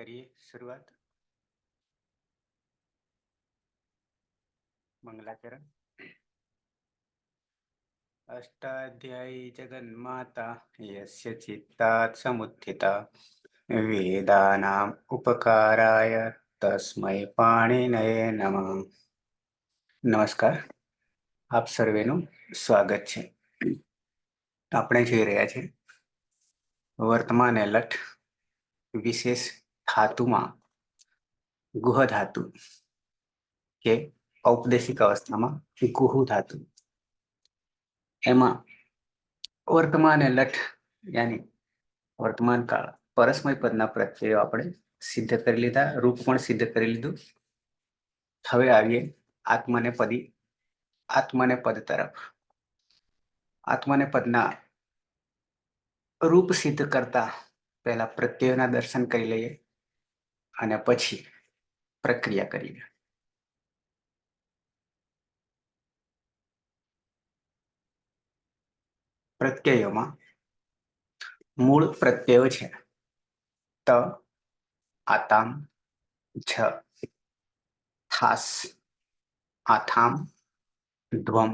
કરીએ શરૂઆત. મંગલાચરણ. અષ્ટાધ્યાયી જગન્માતા યસ્ય ચિત્તાत् સમુત્થિતા વેદાનામ ઉપકારાય તસ્મૈ પાણિનયે નમઃ. નમસ્કાર, આપ સર્વેનું સ્વાગત છે. આપણે જોઈ રહ્યા છે વર્તમાન એલર્ટ વિશેષ ધાતુમાં ગુહ ધાતુ કે ઔપદેશિક અવસ્થામાં ગુહુ ધાતુ, એમાં વર્તમાન એલર્ટ યાની વર્તમાન કાળ પરસ્મય પદના પ્રત્યયો આપણે સિદ્ધ કરી લીધા, રૂપ પણ સિદ્ધ કરી લીધું. હવે આવીએ આત્મને પદ તરફ. આત્મને પદના રૂપ સિદ્ધ કરતા પહેલા પ્રત્યયોના દર્શન કરી લઈએ અને પછી પ્રક્રિયા કરીએ. પ્રત્યયોમાં મૂળ પ્રત્યયો છે ત, આતામ, છ, થાસ, આથામ, ધ્વમ,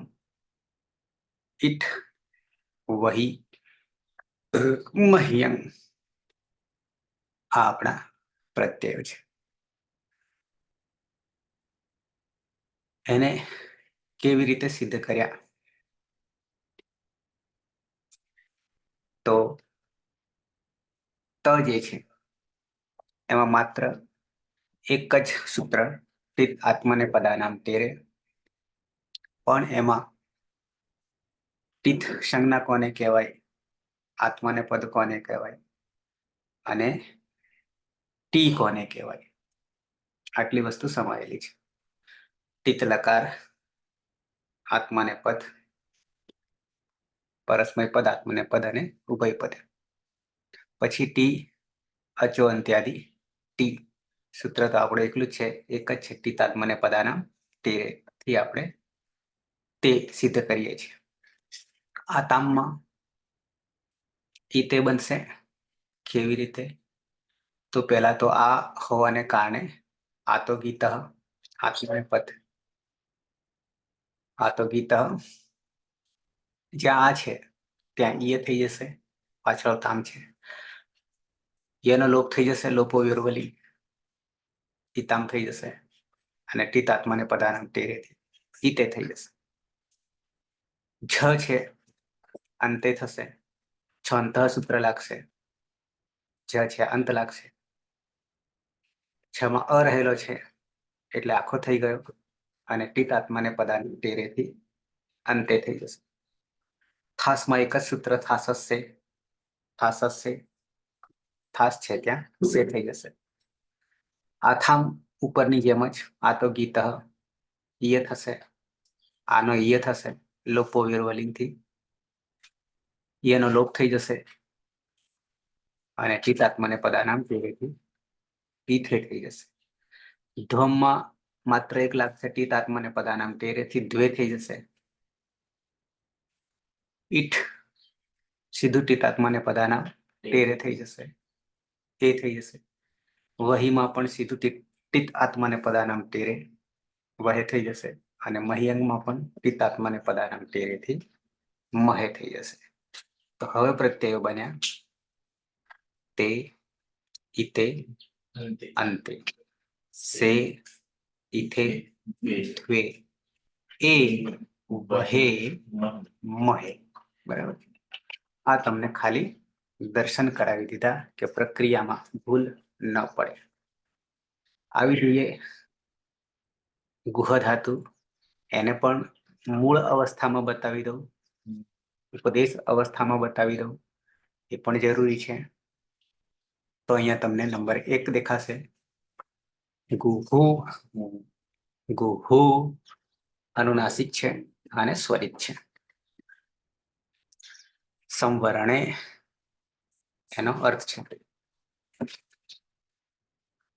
ઇઠ, વહી, મહ્યંગ. આ આપણા પ્રત્યયો છે. એને કેવી રીતે સિદ્ધ કર્યા? તો ત જે છે એમાં માત્ર એક જ સૂત્ર, તિત આત્મને પદાનામ તેરે, પણ એમાં તિત સંજ્ઞા કોને કહેવાય, આત્મને પદ કોને કહેવાય અને ટી કોને કહેવાય, આટલી વસ્તુ સમાયેલી છે. તિત લકાર આત્મને પદ, પરસ્મય પદ આત્મને પદ અને ઉભય પદ. પછી ટી અચો અંત્યાદિ ટી સૂત્ર તો આપણે એકલું જ છે, એક જ છે, તિત આત્મને પદાનામ તેરે થી આપણે તે સિદ્ધ કરીએ છીએ. આતામમાં તે બનશે. કેવી રીતે? તો પહેલા તો આ હોવાને કારણે આ તો ગીત આત્મને પદ, આ તો ગીત જ્યાં આ છે ત્યાં ઈય થઈ જશે, પાછળ તામ છે, યનો લોપ થઈ જશે, લોપો વિર્વલી ઈતામ થઈ જશે અને ટિત આત્માને પદાનામ તેરેથી ઈતે થઈ જશે. છ છે અંતે થશે, છ અંત સૂત્ર લાગશે, જ છે અંત લાગશે. છમાં અ રહેલો છે એટલે આખો થઈ ગયો અને ટિત આત્માને પદાનામ તેરેથી અંતે થઈ જશે. થાસમાં એક જ સૂત્ર થાસસ્સે, થાસસ્સે, થાસ છે ત્યાં સે થઈ જશે. આથામ ઉપરની જેમ જ આ તો ગીત ઈય થશે, આનો ઈય થશે, લોપો વિર્વલિંગથી યનો લોપ થઈ જશે અને ટિત આત્માને પદાનામ તેરેથી ઈથે થઈ જશે. ધ્વમમાં માત્ર એક લાગશે, ટિત આત્માને પદાનામ તેરેથી દ્વે થઈ જશે. ઈઠ સીધું ટિત આત્માને પદાનામ તેરે થઈ જશે, તે થઈ જશે. વહીમાં પણ સીધું ટિત આત્માને પદાનામ તેરે વહે થઈ જશે અને મહ્યંગમાં પણ ટિત આત્માને પદાનામ તેરેથી મહે થઈ જશે. તો હવે પ્રત્યયો બન્યા તે, ઇતે, અંતે, સે, ઇથે, દ્વે, એ, વહે, મહે. બરાબર. આ તમને ખાલી દર્શન કરાવી દીધા કે પ્રક્રિયામાં ભૂલ ન પડે. આવી જોઈએ ગુહ ધાતુ, એને પણ મૂળ અવસ્થામાં બતાવી દઉં, ઉપદેશ અવસ્થામાં બતાવી દઉં, એ પણ જરૂરી છે. તો અહીંયા તમને નંબર 1 દેખાશે, ગુહુ. ગુહુ અનુનાસિક છે અને સ્વરિત છે. સંવરણે એનો અર્થ છે.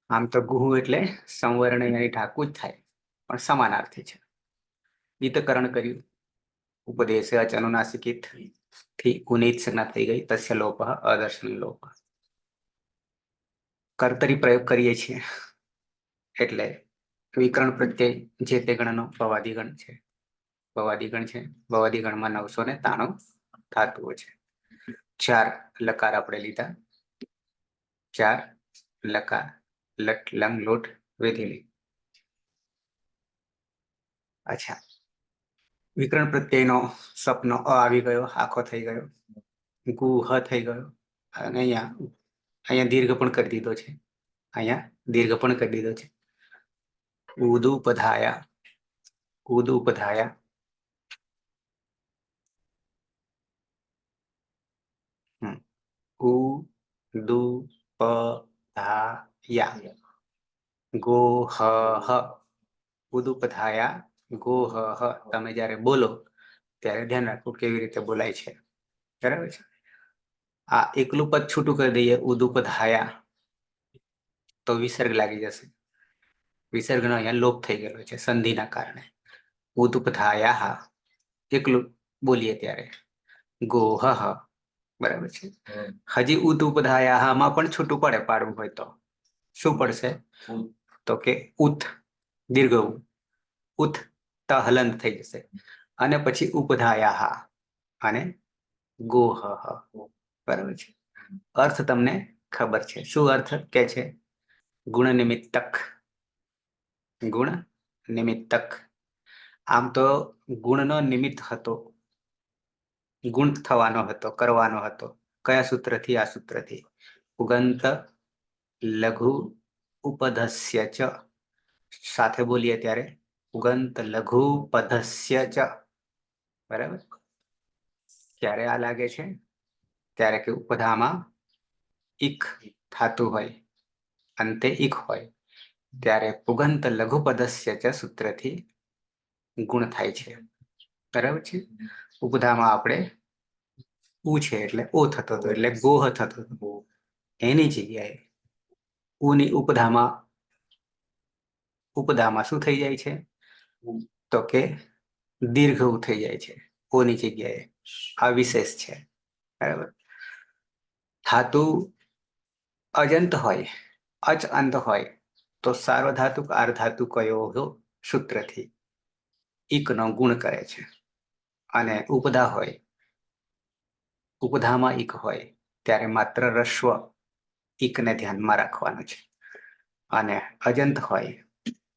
આમ તો ગુહુ એટલે સંવરણે ઢાંકવું જ થાય, પણ સમાનાર્થી છે. ઈતકરણ કર્યું, ઉપદેશ અનુનાસિકિત થી ઉનિત સંજ્ઞા થઈ ગઈ, તસ્ય લોપ અદર્શન લોપ. કર્તરી પ્રયોગ કરીએ છીએ એટલે વિકરણ પ્રત્યય જે તે ગણનો ભવાદિગણ છે. ભવાદિગણમાં 993 ધાતુઓ છે. 4 લકાર આપણે લીધા. 4 લકાર લટ લંગ લોટ વેધીલી. અચ્છા, વિકરણ પ્રત્યયનો સપનો અ આવી ગયો, આખો થઈ ગયો. ગુહ થઈ ગયો અને અહીંયા દીર્ઘ પણ કરી દીધો છે. ઉદુપધાયા ઉદુપધાયા ગોહ ઉદુપધાયા ગોહ. તમે જ્યારે બોલો ત્યારે ધ્યાન રાખવું કેવી રીતે બોલાય છે. બરાબર છે. આ એકલું પદ છૂટું કરી દઈએ ઉદુપધાયા તો વિસર્ગ લાગી જશે. વિસર્ગનો અહીંયા લોપ થઈ ગયેલો છે સંધિના કારણે. ઉદુપધાયા એકલું બોલીએ ત્યારે ગોહ. બરાબર છે. હજી ઉદુપધાયામાં પણ છૂટું પડે પાડવું હોય તો શું પડશે? તો કે ઉત દીર્ઘ ઉત ત હલંત થઈ જશે અને પછી ઉપધાયા અને ગોહ. બરાબર છે. અર્થ તમને ખબર છે. શું અર્થ કે છે? ગુણ નિમિત્તક. ગુણ નિમિત્તક. આમ તો ગુણનો નિમિત્ત હતો, ગુણ થવાનો હતો, કરવાનો હતો. કયા સૂત્રથી? આ સૂત્રથી. પુગંત લઘુ ઉપધસ્ય ચ. સાથે બોલીએ ત્યારે પુગંત લઘુ પધસ્ય ચ. બરાબર. ક્યારે આ લાગે છે? ત્યારે કે ઉપધામાં ઈક થાતું હોય, અંતે ઈક હોય ત્યારે પુગંત લઘુ પદસ્ય ચ સૂત્રથી ગુણ થાય છે. બરાબર છે. ઉપધામાં આપણે ઉ છે એટલે ઓ થતો હતો, એટલે ગોહ થતો હતો. એની જગ્યાએ ઉની ઉપધામાં શું થઈ જાય છે? તો કે દીર્ઘ ઉ થઈ જાય છે ઓની જગ્યાએ. આ વિશેષ છે. બરાબર. ધાતુ અજંત હોય, અચ અંત હોય તો સાર્વધાતુક આર્ધાતુ કયો સૂત્રથી ઈકનો ગુણ કરે છે. અને ઉપધા હોય, ઉપધામાં ઈક હોય ત્યારે માત્ર રસ્વ ઈકને ધ્યાનમાં રાખવાનું છે. અને અજંત હોય,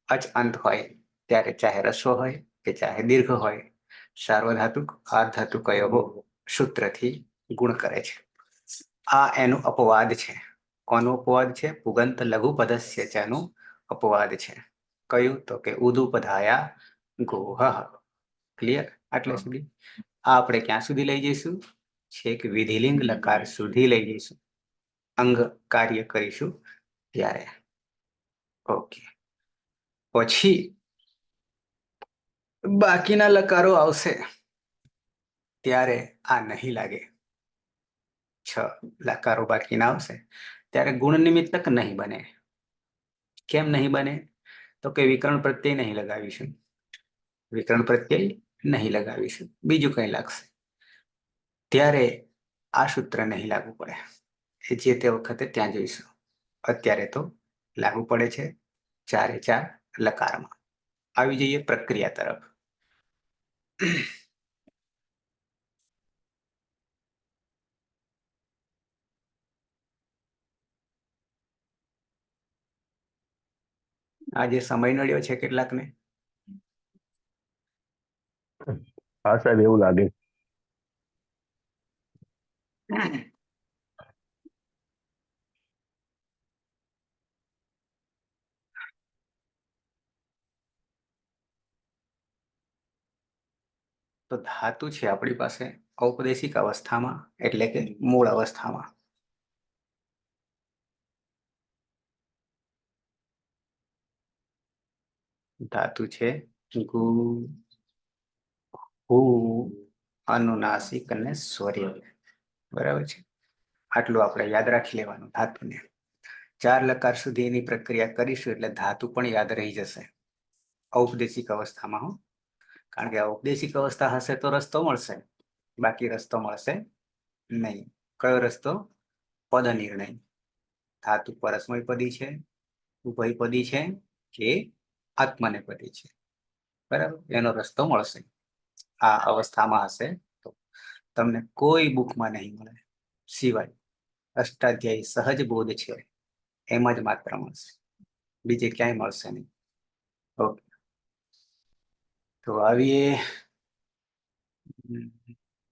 અચ અંત હોય ત્યારે ચાહે રસ્વ હોય કે ચાહે દીર્ઘ હોય, સાર્વધાતુક આર્ધાતુ કયો સૂત્રથી ગુણ કરે છે. આ એનું અપવાદ છે. કોનું અપવાદ છે? પુગંત લઘુ પદસ્ય ચ નું અપવાદ છે. કયું? તો કે ઉદુપધાયા ગોહ. ક્લિયર? આટલે સુધી. આ આપણે ક્યાં સુધી લઈ જઈશું? છેક વિધિલિંગ લકાર સુધી લઈ જઈશું. અંગ કાર્ય કરીશું ત્યારે. ઓકે. પછી બાકીના લકારો આવશે ત્યારે આ નહીં લાગે. 6 લકારો બાકીના આવશે ત્યારે ગુણ નિમિત્તક નહીં બને. કેમ નહીં બને? તો કે વિકરણ પ્રત્યય નહીં લગાવીશું. વિકરણ પ્રત્યય નહીં લગાવીશું, બીજું કંઈ લાગશે ત્યારે આ સૂત્ર નહીં લાગુ પડે. એ જે તે વખતે ત્યાં જોઈશું. અત્યારે તો લાગુ પડે છે 4 લકારમાં. આવી જઈએ પ્રક્રિયા તરફ. આજે સમય નડ્યો છે કેટલાકને? હા સાહેબ, એવું લાગે. તો ધાતુ છે આપણી પાસે ઔપદેશિક અવસ્થામાં, એટલે કે મૂળ અવસ્થામાં. ધાતુ છે ગુ, હુ, અનુનાસિક અને સ્વર્ય. બરાબર છે. આટલું આપણે યાદ રાખી લેવાનું ધાતુને. 4 લકાર સુધી એની પ્રક્રિયા કરીશું એટલે ધાતુ પણ યાદ રહી જશે ઔપદેશિક અવસ્થામાં. કારણ કે ઔપદેશિક અવસ્થા હશે તો રસ્તો મળશે, બાકી રસ્તો મળશે નહીં. કયો રસ્તો? પદ નિર્ણય. ધાતુ પરસ્મયપદી છે, ઉભયપદી છે કે આત્મનેપદી છે. બરાબર, એનો રસ્તો મળશે. આ અવસ્થામાં હશે તો તમને કોઈ બુકમાં નહીં મળે, સિવાય અષ્ટાધ્યાયી સહજ બોધ છે એમ જ માત્ર મળશે, બીજે ક્યાંય મળશે નહીં. ઓકે, તો આવીએ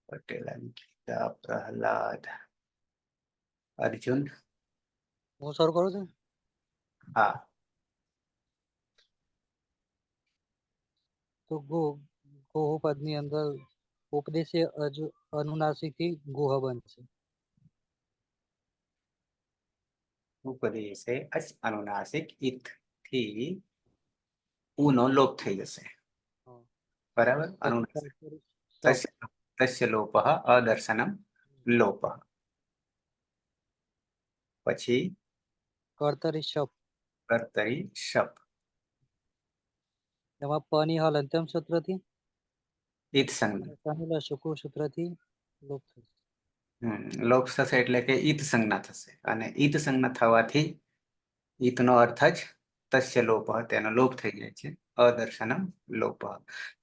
પટેલ, અંકિતા, પ્રહલાદ, અર્જુન. હું શરૂ કરું છું. હા, તો ગોહ પદની અંદર ઉપદેશે અનુનાસિક થી ગુહ બનશે. ઉપદેશે અચ અનુનાસિક ઇત થી ઉનો લોપ થઈ જશે. હા. બરાબર, પછી અનુનાસિક શબ્દ, તસ્ય લોપઃ અદર્શનમ લોપઃ. પછી કર્તરી શબ્દ, કર્તરી શપ, એમાં પ ની હાલ અંત્યમ સૂત્રથી ઇત સંજ્ઞા. અને સામેલા શુકુ સૂત્રથી લોપ થશે. લોપ થશે એટલે કે ઈત સંજ્ઞા થશે, અને ઈત સંજ્ઞા થવાથી ઈતનો અર્થ જ તસ્ય લોપ, તેનો લોપ થઈ જાય છે. અદર્શનમ લોપ.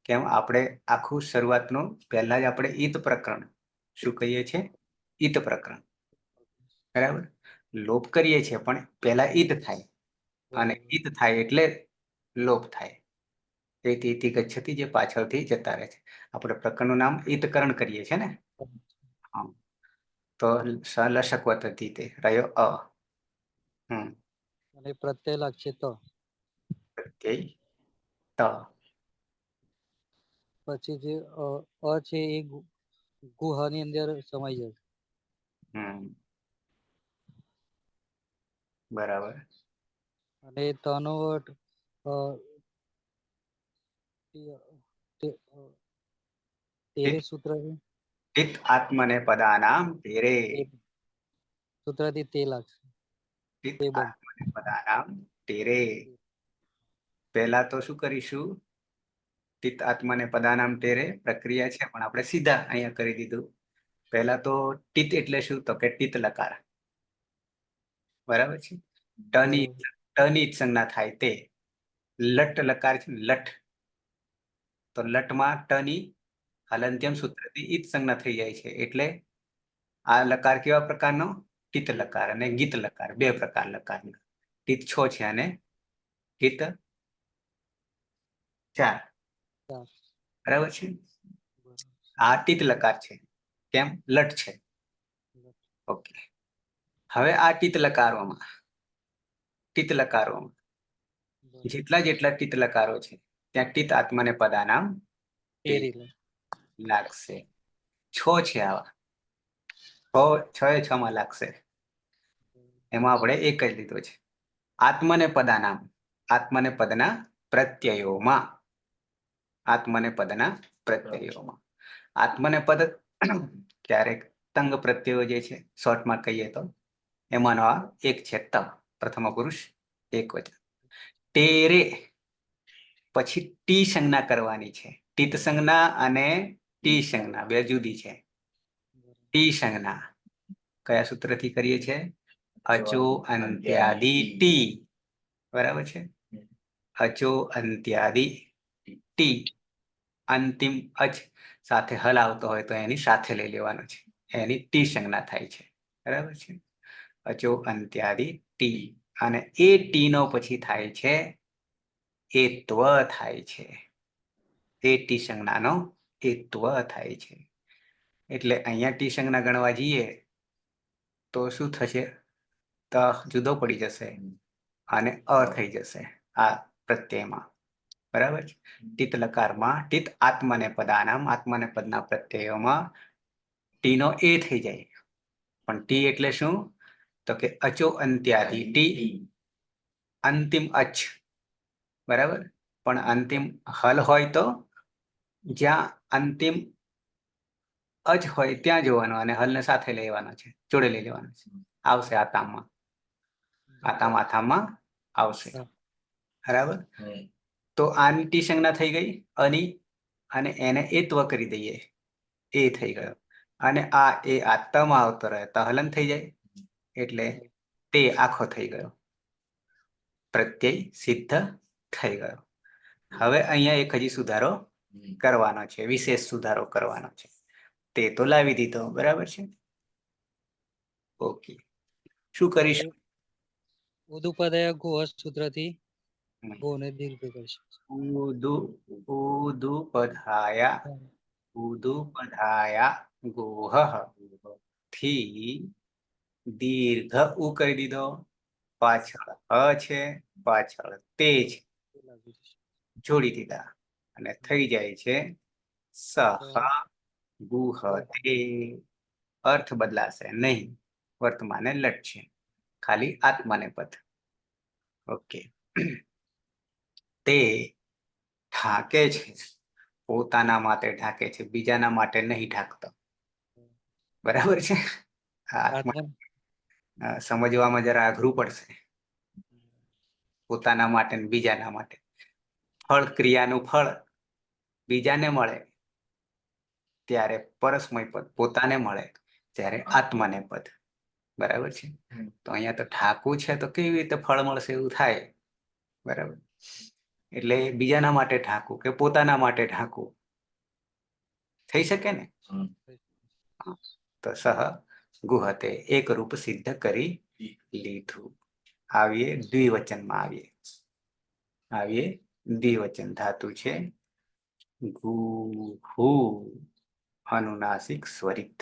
કેમ આપણે આખું શરૂઆતનું પહેલા જ આપણે ઈત પ્રકરણ શું કહીએ છીએ? ઈત પ્રકરણ. બરાબર, લોપ કરીએ છીએ પણ પહેલા ઈત થાય, અને બરાબર. ઈત થાય એટલે લોપ થાય. તેથી ઇતિ ગચ્છતિ, જે પાછળથી જતા રહે છે. આપણે પ્રકરણનું નામ ઈતકરણ કરીએ છીએ ને. હા, તો લશકવત તે રહ્યો અ. અને પ્રત્યય લાગશે તો. પ્રત્યય ત. પછી જે અ છે એ ગુહાની અંદર સમાઈ જશે. હમ, બરાબર. અને તનો તેરે સૂત્ર છે. ચિત આત્મને પદાનામ તેરે. સૂત્રથી તે લાગશે. ચિત તે બન આત્મને પદાનામ તેરે. પહેલા તો શું કરીશું? ચિત આત્મને પદાનામ તેરે પ્રક્રિયા છે, પણ આપણે સીધા અહીંયા કરી દીધું. પહેલા તો ટિત એટલે શું? તો કે ટિત લકાર. બરાબર છે. ટની બરાબર. ટની સંજ્ઞા થાય તે લટ લકાર છે, લટ. તો લટમાં ટની હલંત્યમ સૂત્રથી ઈત સંજ્ઞા થઈ જાય છે. એટલે આ લકાર કેવા પ્રકારનો? ટિત લકાર અને ગીત લકાર, બે પ્રકાર લકારના. ટિત 6 છે અને ગીત 4. બરાબર છે. આ ટિત લકાર છે. કેમ? લટ છે. ઓકે, હવે આ ટિત લકારોમાં જેટલા જેટલા ટિત લકારો છે ત્યાં ટિત આત્માને પદાનામ તે લાગશે. 6 છે આવા. 6 માં લાગશે. એમાં આપણે એક જ લીધો છે. આત્મને પદાનામ, આત્મને પદના પ્રત્યયોમાં, આત્મને પદના પ્રત્યયોમાં. આત્મને પદ ક્યારેક તંગ પ્રત્યયો જે છે, શોર્ટમાં કહીએ તો એમાંનો આ એક છે. ત પ્રથમ પુરુષ એક વચન. તેરે પછી ટી સંજ્ઞા કરવાની છે. ટીત સંજ્ઞા અને ટી સંજ્ઞા બે જુદી છે. ટી સંજ્ઞા કયા સૂત્રથી કરીએ છીએ? અચો અંત્યાદિ ટી. બરાબર છે. અચો અંત્યાદિ ટી. અંતિમ અચ સાથે હલ આવતો હોય તો એની સાથે લઈ લેવાનો છે. એની ટી સંજ્ઞા થાય છે. બરાબર છે. અચો અંત્યાદિ ટી. અને એ ટી નો પછી થાય છે એત્વ થાય છે. એ ટી સંજ્ઞાનો એત્વ થાય છે. એટલે અહીંયા ટી સંજ્ઞા ગણવા જઈએ તો શું થશે? ત જુદો પડી જશે અને અ થઈ જશે આ પ્રત્યયમાં. બરાબર છે. ટિત લકારમાં ટિત આત્મને પદાનામ, આત્મને પદના પ્રત્યયોમાં ટી નો એ થઈ જાય. પણ ટી એટલે શું? તો કે અચો અંત્યાદિ ટી, અંતિમ અચ. બરાબર, પણ અંતિમ હલ હોય તો જ્યાં અંતિમ અચ હોય ત્યાં જોવાનો અને હલને સાથે લેવાનો છે, જોડે લઈ લેવાનો છે. આવશે આતામાં, આતામાં આવશે. બરાબર, તો આની ટી સંજ્ઞા થઈ ગઈ અની, અને એને એત્વ કરી દઈએ, એ થઈ ગયો. અને આ એ આત્તામાં આવતો રહે તો હલન થઈ જાય. એટલે તે આખો થઈ ગયો, પ્રત્યય સિદ્ધ થઈ ગયો. હવે અહીંયા એક હજી સુધારો કરવાનો છે, વિશેષ સુધારો કરવાનો છે. તે તો લાવી દીધો, બરાબર છે. ઓકે, શું કરીશું? ઉદુપદય ગોહ સૂત્રથી હમ. ગોને દીર્ઘ કરશે. ઉદુપધાયા ગોહ થી દીર્ઘ ઉ કરી દીધો, પાછળ છે, પાછળ તે છે, જોડી દીધા અને થઈ જાય છે સહ ગુહતે. અર્થ બદલાશે નહીં, વર્તમાને લટ છે, ખાલી આત્માને પદ. ઓકે, તે ઢાકે છે, પોતાના માટે ઢાકે છે, બીજાના માટે નહીં ઢાકતો, બરાબર છે. આત્મા સમજવામાં જરા અઘરું પડશે, પોતાના માટે ને બીજાના માટે. ફળ ક્રિયાનું ફળ બીજાને મળે ત્યારે પરસ્મય પદ, પોતાને મળે ત્યારે આત્માને પદ, બરાબર છે. તો અહીંયા તો ઠાકું છે તો કેવી રીતે ફળ મળશે એવું થાય, બરાબર. એટલે બીજાના માટે ઠાકું કે પોતાના માટે ઠાકું થઈ શકે ને. તો સહ ગુહતે એક રૂપ સિદ્ધ કરી લીધું. આવીએ દ્વિવચનમાં આવીએ દ્વિવચન ધાતુ છે ગુહુ, અનુનાસિક સ્વરિત.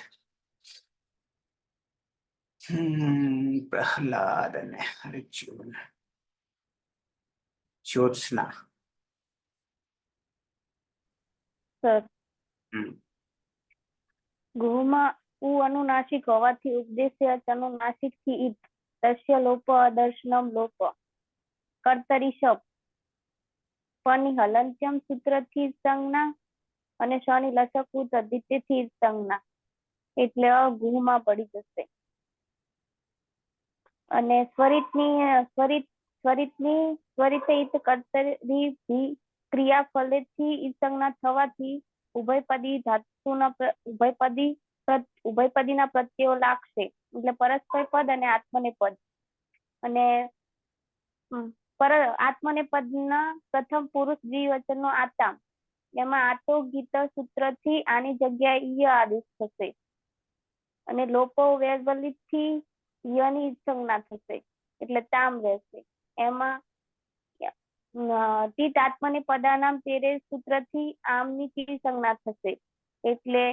પ્રહલાદ અને અર્જુન. જ્યોત્સના. સર, હમ ગૃહમાં ઉ અનુનાસિક હોવાથી ઉપદેશ્ય અનુનાસિક થી ઈત તસ્ય લોપ અદર્શનમ લોપ કર્તરી શપ પની હલંત્યમ સૂત્રથી સંજ્ઞા અને શની લસકુ તદ્ધિતથી સંજ્ઞા એટલે ગુહમાં પડી જશે. અને સ્વરિત ઈત કર્તરી ભી ક્રિયા ફલેથી ઈત સંજ્ઞા થવાથી ઉભયપદી ધાતુના ઉભયપદીના પ્રત્યયો લાગશે, એટલે પરસ્પર પદ અને આત્મનેપદ. અને આત્મનેપદના પ્રથમ પુરુષ દ્વિવચનનો આતા, એમાં આતો ગીત સૂત્રથી આની જગ્યાએ ઈય આદેશ થશે અને લોપો વેગલિતથી યની સંજ્ઞા થશે એટલે તામ રહેશે. એમાં તીત આત્મનેપદાનામ તેરે સૂત્રથી આમની તી સંજ્ઞા થશે એટલે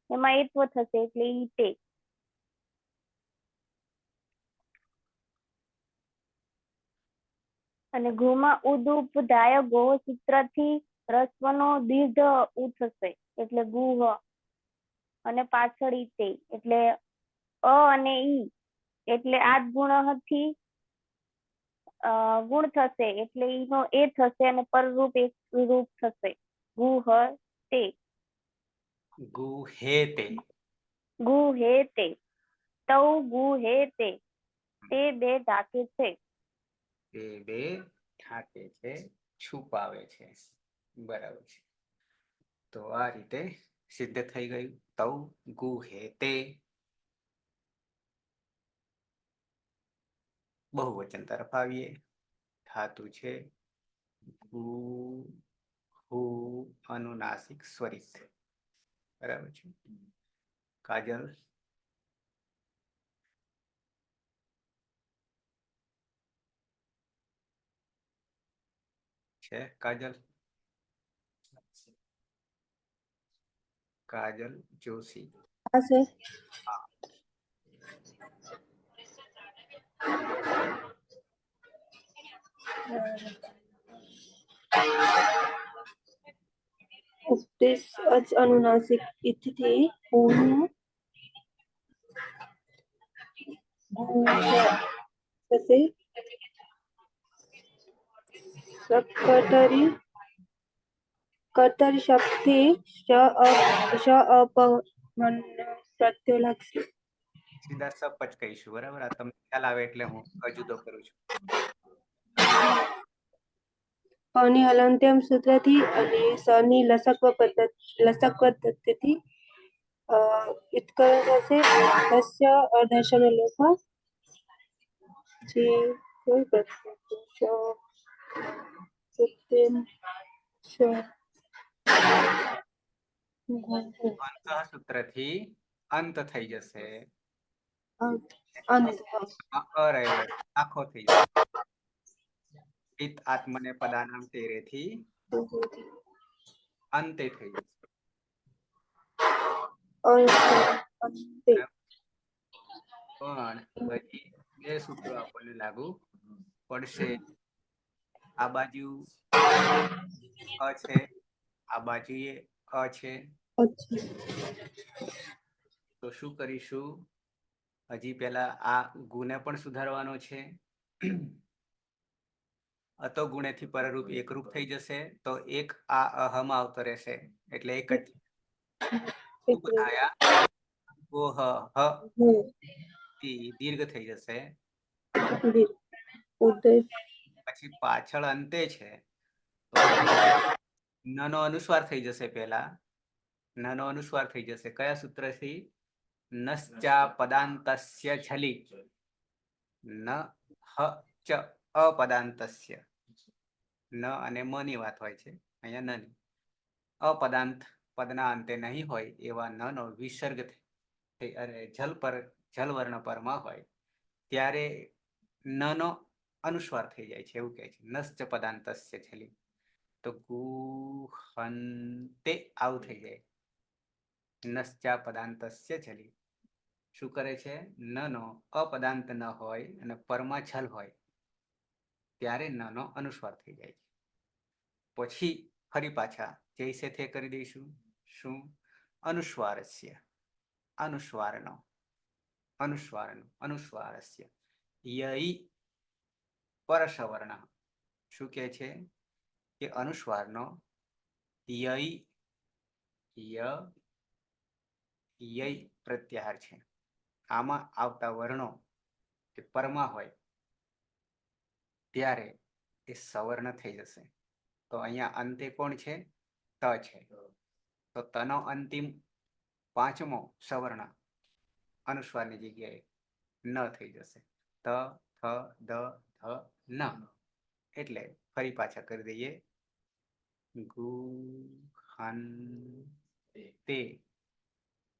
એમાં એત્વ થશે એટલે ઈતે. અને ગુમાં ઉદુપધાય ગોહ સૂત્રથી રસ્વનો દીર્ઘ ઉ થશે એટલે ગુહ અને પાછળ ઈતે એટલે અ અને ઈ એટલે આદ ગુણથી ગુણ થશે એટલે ઈનો એ થશે અને પરરૂપ એક રૂપ થશે ગુહ તે. ગુહેતે. ગુહેતે તૌ ગુહેતે તે બે ધાકે છે. તે બે ઠાકે છે, છુપાવે છે, બરાબર છે. તો આ રીતે સિદ્ધ થઈ ગયું. તૌ ગુહેતે. બહુવચન તરફ આવીએ. ધાતુ છે ગુ અનુનાસિક સ્વરિત, બરાબર છે. કાજલ. છે કાજલ? કાજલ જોશી. હા સર. ઉપદેશ અનુનાસિક ઇતથી પૂર્ણ થશે. કર્તરી શક્તિ અપમન પ્રત્યય લાગશે. સીધા સપ જ કહીશું, બરાબર. આ તમને ખ્યાલ આવે એટલે હું જુદો કરું છું. પની હલંત્યમ સૂત્રથી અને સની લસક્વ પદ્ધતિથી ઇત્કરણ થશે. તસ્ય અદર્શન લોપ જે કોઈ પ્રત્યય સત્યમ શ અંતઃ સૂત્રથી અંત થઈ જશે. અંત અંત અ રહેલો આખો થઈ જશે. પિત આત્મને પદાનામ તેરેથી અંતે થઈ જશે. અંતે પણ પછી બે સૂત્રો આપણને લાગુ પડશે. આ બાજુ અ છે, આ બાજુએ અ છે, અચ્છા તો શું કરીશું? હજી પેલા આ ગુને પણ સુધારવાનો છે. અતો ગુણેથી પરરૂપ એકરૂપ થઈ જશે, તો એક આ અહમાં આવતો રહેશે, એટલે એક જ બનાયા. ગોહ હ થી દીર્ઘ થઈ જશે. ઉદય પછી પાછળ અંતે છે, તો નનો અનુસ્વાર થઈ જશે. પેલા નનો અનુસ્વાર થઈ જશે કયા સૂત્રથી? નશ્ચા પદાંતસ્ય છલી ન હ ચ અપદાંતસ્ય. ન અને મ ની વાત હોય છે, અહીંયા ન. અપદાંત પદના અંતે નહીં હોય એવા ન નો વિસર્ગ જલ પર જલ વર્ણ પરમાં હોય ત્યારે ન નો અનુસ્વાર થઈ જાય છે, એવું કહે છે. નશ્ચ પદાંતસ્ય છલી, તો ગુહંતે આવું થઈ જાય. નશ્ચા પદાંતસ્ય છલી શું કરે છે? ન નો અપદાંત ન હોય અને પરમાં છલ હોય ત્યારે ન નો અનુસ્વાર થઈ જાય છે. પછી ફરી પાછા જૈસે તે કરી દઈશું. શું? અનુસ્વારસ્ય, અનુસ્વારનો, અનુસ્વારનો, અનુસ્વારસ્ય યઈ પરસવર્ણ. શું કે છે? કે અનુસ્વારનો યઈ ય યઈ પ્રત્યાહાર છે. આમાં આવતા વર્ણો કે પરમાં હોય ત્યારે એ સવર્ણ થઈ જશે. તો અહીંયા અંતે કોણ છે? ત છે. તો તનો અંતિમ પાંચમો સવર્ણ અનુસ્વારની જગ્યાએ ન થઈ જશે. ત, થ, દ, ધ, ન. એટલે ફરી પાછા કરી દઈએ. ગુ હન તે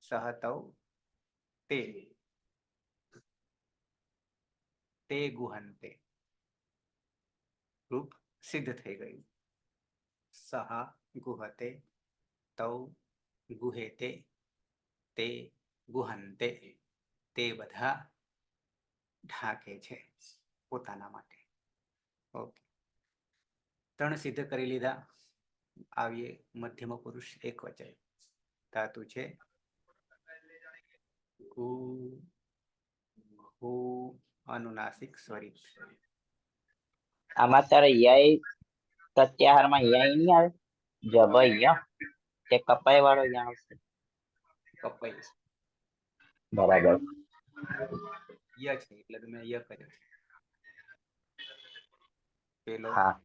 સહતૌ તે તે ગુહંતે. રૂપ સિદ્ધ થઈ ગયું. સહ ગુહતે, તૌ ગુહેતે, તે ગુહંતે. તે બધા ઢાંકે છે પોતાના માટે. ઓકે, 3 સિદ્ધ કરી લીધા. આવીએ મધ્યમ પુરુષ એક વચન ધાતુ છે. ગુ હુ અનુનાસિક સ્વરિત. આમાં તારે યય પ્રત્યાહારમાં યય નહીં આવે, જબય તે કપાઈ વાળો ય આવશે. કપાઈ બરાબર. ય છે એટલે તમે ય કર્યો છે. પેલો હા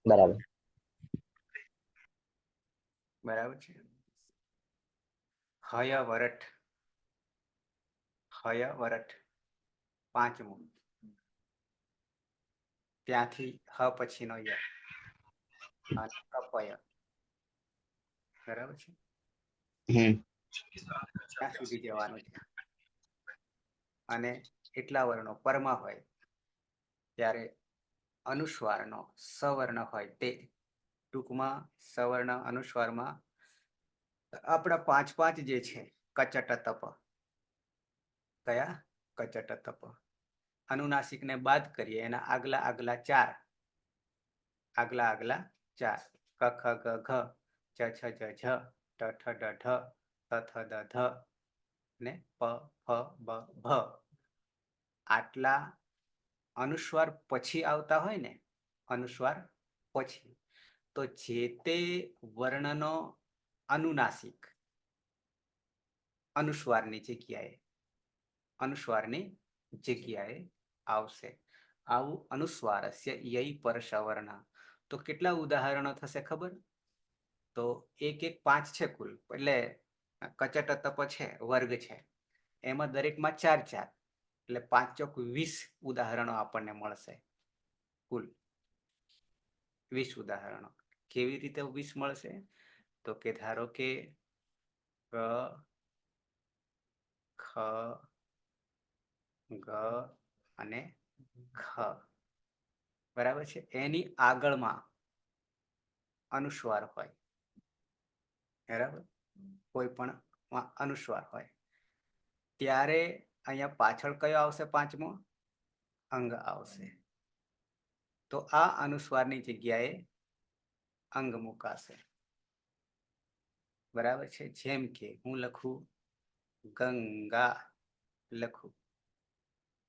બરાબર. બરાબર છે. હય વરઠ, હય વરઠ પાંચમું. ત્યાંથી હ પછીનો ય અને કપય. બરાબર છે. ત્યાં સુધી જવાનું છે. અને એટલા વર્ણો પરમાં હોય ત્યારે અનુસ્વારનો સવર્ણ હોય તે. ટૂંકમાં સવર્ણ અનુસ્વારમાં આપણા 5 જે છે. કચટ તપ. કયા? કચટ તપ. અનુનાસિક ને બાદ કરીએ એના આગલા આગલા 4. આગલા આગલા 4. ક ખ ગ ઘ, ચ છ જ ઝ, ટ ઠ ડ ઢ, ત થ દ ધ ને પ ફ બ ભ. આટલા અનુસ્વાર પછી આવતા હોય ને, અનુસ્વાર પછી, તો જે તે વર્ણનો અનુનાસિક અનુસ્વારની જગ્યાએ આવશે. આવું અનુસ્વારસ્ય યય પરસવર્ણ. તો કેટલા ઉદાહરણો થશે ખબર? તો 1 1 5 છે કુલ. એટલે કચટ તપ છે, વર્ગ છે. એમાં દરેકમાં 4 4 એટલે 5 ચોક 20 ઉદાહરણો આપણને મળશે. કુલ 20 ઉદાહરણો. કેવી રીતે 20 મળશે? તો કે ધારો કે ક, ખ, ગ અને ખ, બરાબર છે. એની આગળમાં અનુસ્વાર હોય, બરાબર, કોઈ પણ અનુસ્વાર હોય ત્યારે અહીંયા પાછળ કયો આવશે? પાંચમો અંગ આવશે. તો આ અનુસ્વારની જગ્યાએ અંગ મુકાશે, બરાબર છે. જેમ કે હું લખું ગંગા લખું,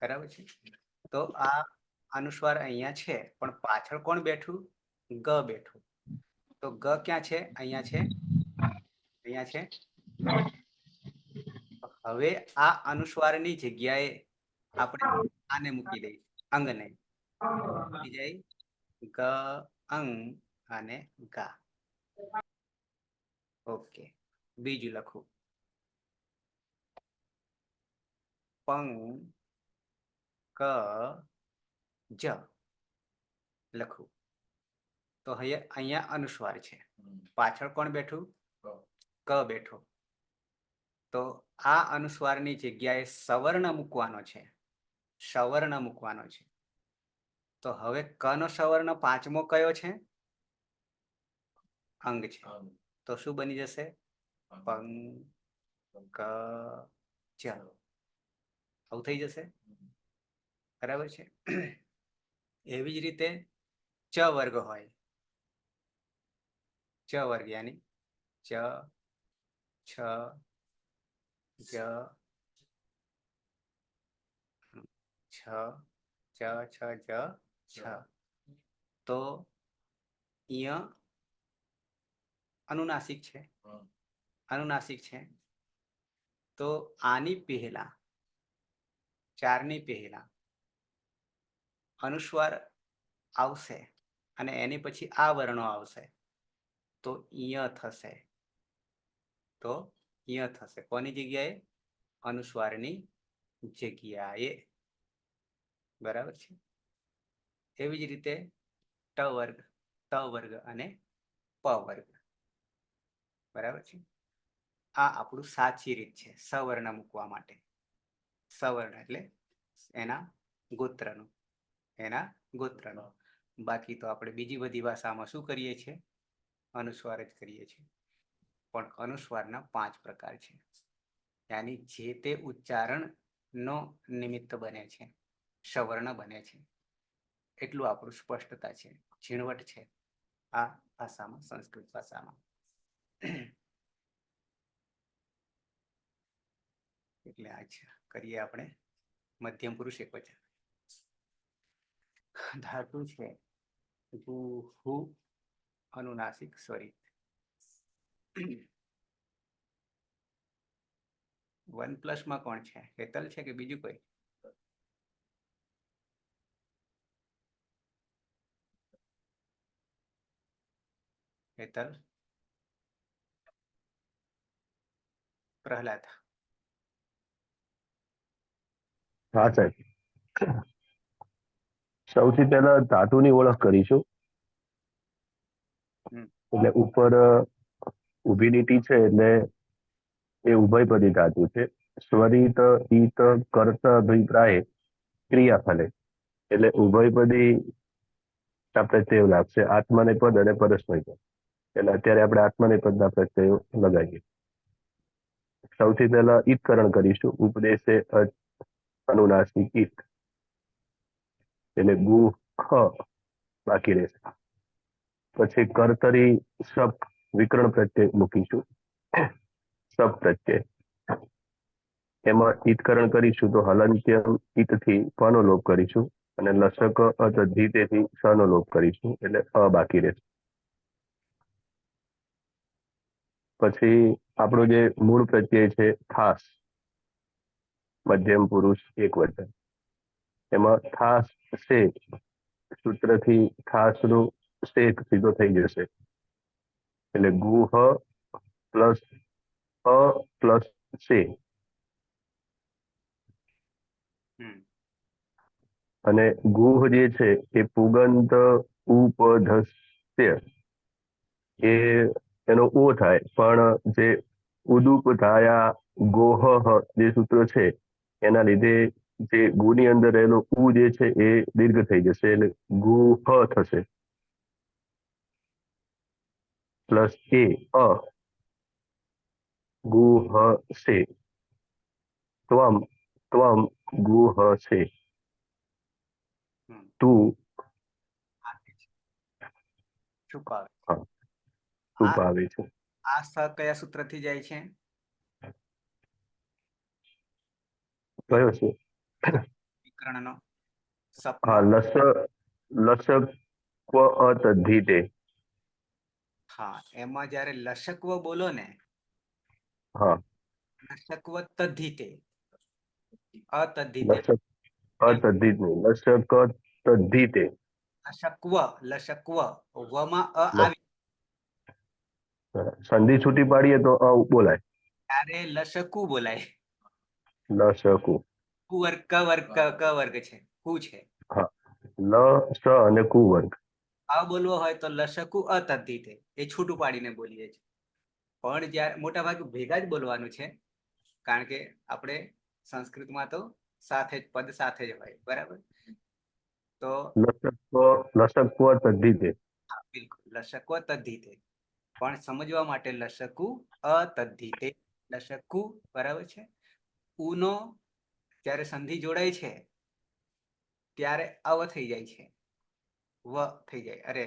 બરાબર છે. તો આ અનુસ્વાર અહીંયા છે, પણ પાછળ કોણ બેઠું? ગ બેઠું. તો ગ ક્યાં છે? અહીંયા છે, અહીંયા છે. હવે આ અનુસ્વારની જગ્યાએ આપણે આને મૂકી દઈએ, અંગને. મૂકી જાય ગ, અંગ અને ગા. ઓકે. બીજું લખું પંગ, ક, જ લખું. તો અહીંયા અનુસ્વાર છે, પાછળ કોણ બેઠું? ક બેઠો. તો આ અનુસ્વારની જગ્યાએ સવર્ણ મૂકવાનો છે, સવર્ણ મૂકવાનો છે. તો હવે ક નો સવર્ણ પાંચમો કયો છે? અંગ છે. તો શું બની જશે? પંગ, ક, જ. આવું થઈ જશે, બરાબર છે. એવી જ રીતે ચ વર્ગ હોય, ચ વર્ગ યાની ચ, છ, જ, છ, ચ, છ, જ, છ. તો અહીંયા અનુનાસિક છે, અનુનાસિક છે. તો આની પહેલા, 4 ની પહેલા અનુસ્વાર આવશે અને એની પછી આ વર્ણો આવશે. તો ય થશે, તો ય થશે. કોની જગ્યાએ? અનુસ્વારની જગ્યાએ, બરાબર છે. એવી જ રીતે ટ વર્ગ, ત વર્ગ અને પ વર્ગ, બરાબર છે. આ આપણું સાચી રીત છે સવર્ણ મૂકવા માટે. સવર્ણ એટલે એના ગોત્રનું, એના ગોત્રનું. બાકી તો આપણે બીજી બધી ભાષામાં શું કરીએ છીએ? અનુસ્વાર જ કરીએ છીએ. પણ અનુસ્વારના 5 પ્રકાર છે, યાની જે તે ઉચ્ચારણનો નિમિત્ત બને છે, સવર્ણ બને છે. એટલું આપણું સ્પષ્ટતા છે, ઝીણવટ છે આ ભાષામાં, સંસ્કૃત ભાષામાં. એટલે આ કરીએ આપણે મધ્યમ પુરુષ એકવચન. ધાતુ છે હુ, અનુનાસિક સ્વરિત. 1+ માં કોણ છે? હેતલ છે કે બીજું કોઈ? હેતલ, પ્રહલાદ. હા સાહેબ. સૌથી પહેલા ધાતુની ઓળખ કરીશું. એટલે ઉપર ઊભી લીટી છે એટલે એ ઉભયપદી ધાતુ છે. સ્વરિત, ઈત, કર્ત, અભિપ્રાય, ક્રિયાફલે. એટલે ઉભયપદી પ્રત્યય લાગશે, આત્મનેપદ અને પરસ્મય પદ. એટલે અત્યારે આપણે આત્મનેપદના પ્રત્યયો લગાવીએ. સૌથી પહેલા ઈતકરણ કરીશું. ઉપદેશે અનુનાસિક ઈત, એટલે ગુ, ખ બાકી રહેશે. પછી કર્તરી સપ વિકરણ પ્રત્યય મૂકીશું, સપ પ્રત્યય. એમાં ઈતકરણ કરીશું તો હલંત્યમ ઈતથી પનો લોપ કરીશું અને લસક અધિતેથી સનો લોપ કરીશું, એટલે અ બાકી રહેશે. પછી આપણો જે મૂળ પ્રત્યય છે થાસ, મધ્યમ પુરુષ એકવચન. એમાં થાસ સે સૂત્રથી થાસનો શેક સીધો થઈ જશે, એટલે ગુહ પ્લસ અ પ્લસ સે અને ગુહ જે છે એ પુગંત ઉપધસ્ય એ એનો ઓ થાય, પણ જે ઉદુપ ધાયા ગોહ જે સૂત્ર છે એના લીધે જે ગુની અંદર રહેલો ઉ જે છે એ દીર્ઘ થઈ જશે, એટલે ગુહ થશે. પ્લસ એ અ ગુહ સે ત્વમ ત્વમ ગુહ સે હમ. તું આતે છે. છુપાવે. હા, તું આ પાવે છે. આ સ કયા સૂત્રથી જાય છે? કયો છે? વિકર્ણનો હા, સપનો. લસક્વ અતદ્ધિતે. હા, એમાં જ્યારે લશકવ બોલો ને, હા, લશકવ તદ્ધિતે, અતદ્ધિતે. લસક અતદ્ધિત નહીં, લસક તદ્ધિતે. લશકવ વમાં અ આવી સંધિ છૂટી પાડીએ તો અ બોલાય. ત્યારે લશકુ બોલાય. લસકુ. કુ વર્ગ ક વર્ગ ક વર્ગ છે, કુ છે. હા, લ સ અને કુ વર્ગ. આ બોલવો હોય તો લશકુ અતદ્ધિતે, એ છૂટું પાડીને બોલીએ છીએ. પણ જ્યારે મોટા ભાગે ભેગા જ બોલવાનું છે, કારણ કે આપણે સંસ્કૃતમાં તો સાથે જ પદ સાથે જ હોય, બરાબર. તો લસક્વ તદ્ધિતે. હા, બિલકુલ લશકવ તદ્ધિતે, પણ સમજવા માટે લશકુ અતદ્ધિતે, લશકુ, બરાબર છે. ઉનો જ્યારે સંધિ જોડાય છે ત્યારે અવ થઈ જાય છે, વ થઈ જાય, અરે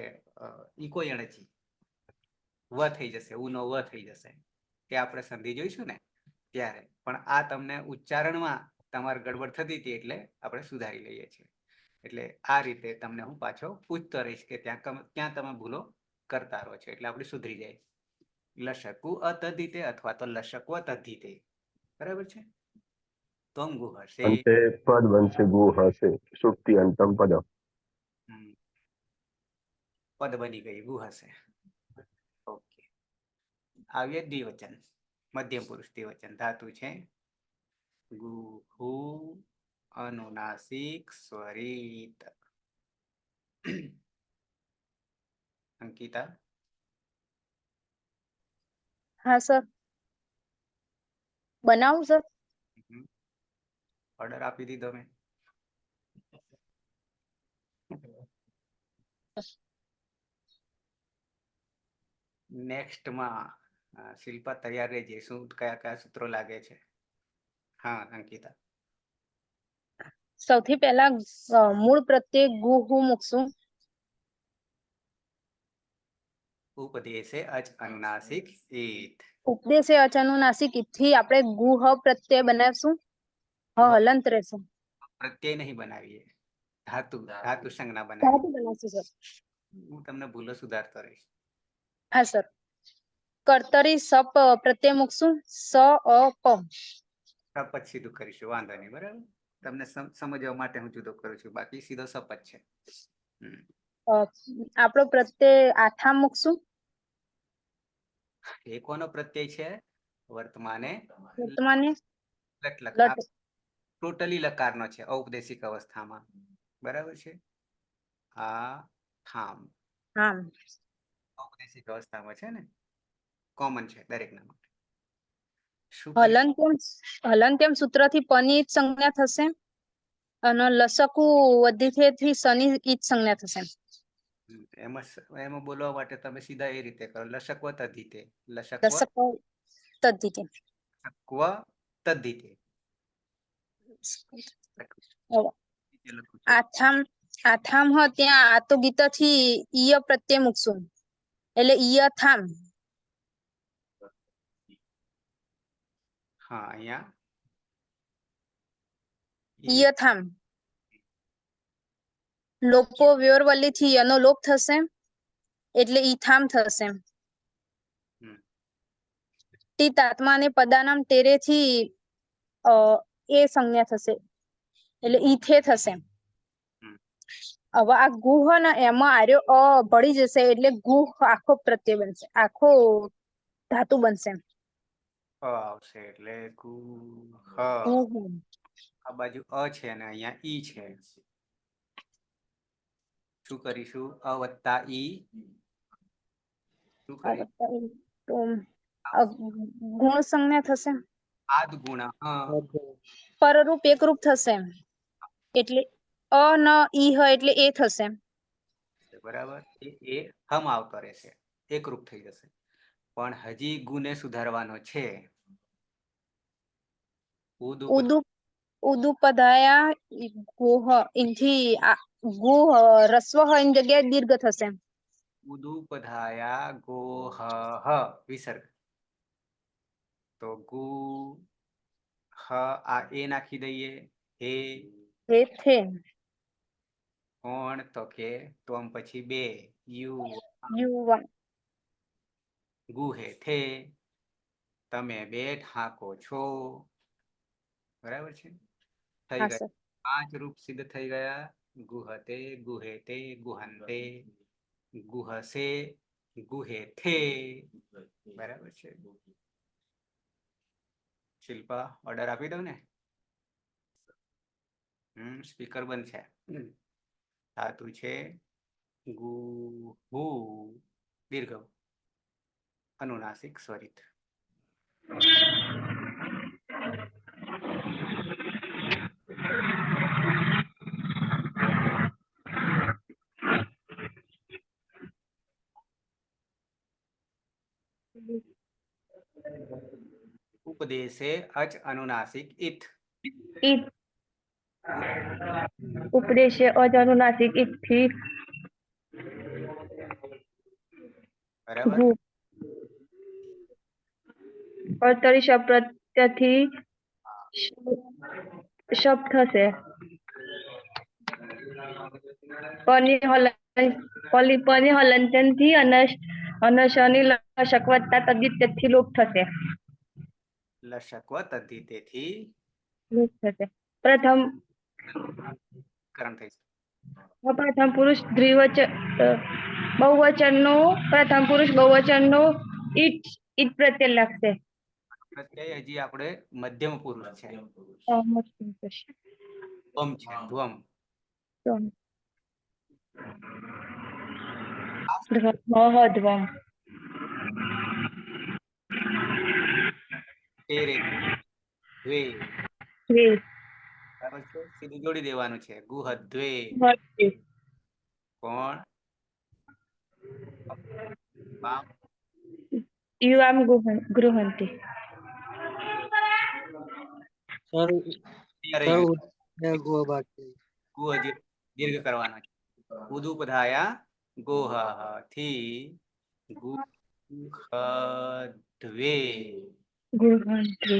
ઈકો એણચી વ થઈ જશે, ઉનો વ થઈ જશે, કે આપણે સંધિ જોઈશું ને ત્યારે. પણ આ તમને ઉચ્ચારણમાં તમારે ગડબડ થતી હતી એટલે આપણે સુધારી લઈએ છીએ. એટલે આ રીતે તમને હું પાછો પૂછતો રહીશ કે ક્યાં તમે ભૂલો કરતા રહો છો, એટલે આપણે સુધરી જાય. લશકુ અતદ્ધિતે અથવા તો લશકવ તદ્ધિતે, બરાબર છે. ત્વમ ગુહ હશે. અંતે પદ બનશે ગુહ હશે, સુક્તિ અંતમ પદમ. પદ બની ગઈ ગુહ હશે. ઓકે, આવીએ દ્વિવચન, મધ્યમ પુરુષ દ્વિવચન. ધાતુ છે ગુહુ, અનુનાસિક, સ્વરિત. અંકિતા. હા સર, બનાવું સર? ઓર્ડર આપી દીધો મેં. નેક્સ્ટમાં શિલ્પા તૈયાર રહેજે, શું કયા કયા સૂત્રો લાગે છે. હા અંકિતા. સૌથી પહેલા મૂળ પ્રત્યે ગુહુ મૂકશું. ઉપદેશે અચ અનુનાસિક ઈત. ઉપદેશે અચાનુનાસિક થી આપણે ગુહ પ્રત્યય બનાવશું. હલંત રહેશે. પ્રત્યય નહીં બનાવીએ, ધાતુ સંજ્ઞા ધાતુ બનાવીએ. બનાવશું સર. હું તમને ભૂલો સુધારતો રહીશ. હા સર. કર્તરી સપ પ્રત્યય મૂકશું, સ અ પ. સપત સીધું કરીશું, વાંધો નહીં, બરાબર. તમને સમજવા માટે હું જુદો કરું છું, બાકી સીધો સપત છે. આપણો પ્રત્યય આથામ મૂકશું. એ કોનો પ્રત્યય છે? વર્તમાને વર્તમાને લટ. ટોટલી લકારનો છે ઔપદેશિક અવસ્થામાં, બરાબર છે. આ થામ હા, ઔપદેશિક અવસ્થામાં છે ને, કોમન છે દરેકના માટે. શું કરી હલંત્યમ સૂત્રથી પની સંજ્ઞા થશે અને લસકુ વધિથી શનિ ઈજ સંજ્ઞા થશે. એમાં બોલવા માટે તમે સીધા એ રીતે કરો, લશકવ તદ્ધિતે. લસક તદ્ધિતે. લશકવ તદ્ધિતે. આથામ ત્યાં આ તો ગીત થી ઈય પ્રત્યય મૂકશું, એટલે ઈય થામ. હા, અહીંયા ઈય થામ. લોપો વ્યોરવલ્લી થી યનો લોપ થશે, એટલે ઈ થામ થશે. ટી તાત્મા અને પદાનામ તેરે થી એ સંજ્ઞા થશે, એટલે ઈથે થશે. હવે આ ગુહ ને એમાં આર્યો ભળી જશે, એટલે ગુહ આખો પ્રત્યય બનશે, આખો ધાતુ બનશે. આવશે એટલે ગુહ. આ બાજુ અ છે અને અહીંયા ઈ છે, શું કરીશું? અ વત્તા ઈ શું કરીશું? તો ગુણ સંજ્ઞા થશે, આદ ગુણ પરરૂપ એકરૂપ થશે, એટલે અ ન ઈ હ એટલે એ થશે. બરાબર. એ હમ આવતો રહેશે, એકરૂપ થઈ જશે. પણ હજી ગુને સુધારવાનો છે. ઉદુ ઉદુપધાયા ગુહ એથી ગુહ રસ્વ હ એની જગ્યાએ દીર્ઘ થશે. ઉદુપધાયા ગોહ વિસર્ગ. તો ગુ હ આ એ નાખી દઈએ. હે હે થે કોણ? તો કે તોમ પછી બે યુ યુવા ગુહે થે તમે બે ઠાકો છો. બરાબર છે. થઈ હા ગયા સર 5 રૂપ સિદ્ધ થઈ ગયા. ગુહતે, ગુહેતે, ગુહંતે, ગુહસે, ગુહેથે. બરાબર છે. શિલ્પા ઓર્ડર આપી દઉં ને? સ્પીકર બંધ છે. ધાતુ છે ગુ હુ દીર્ઘ અનુનાસિક સ્વરિત. ઉપદેશે અચ અનુનાસિક ઇથ. ઉપદેશે અજ અનુનાસિક ઇથી બરાબર. ગુ કર્તરી શબ્દથી શબ્દ થશે. પની હલનથી અનશની લશકવત્તા તદ્દિત્યથી લોપ થશે. લશકવ તદ્ધિતેથી લોપ થશે. પ્રથમ કરણ થઈ પ્રથમ પુરુષ બહુવચનનો પ્રથમ પુરુષ બહુવચનનો ઈટ પ્રત્યય લાગશે. પ્રત્યય હજી આપણે મધ્યમ પુરુષ છે. થશે. ધ્વમ છે. ધ્વમ મહધ્વમ તેરે દ્વે. દ્વે બરાબર છે. સીધું જોડી દેવાનું છે. ગુહદ્વે. કોણ? બાપ યુવામ ગૃહંતિ. સર રહી ગયું. ગો બાકી. ગુ હજી દીર્ઘ કરવાનો છે. ઉદુપધાયા ગોહ થી ગુહદ્વે. ગૃહંતિ.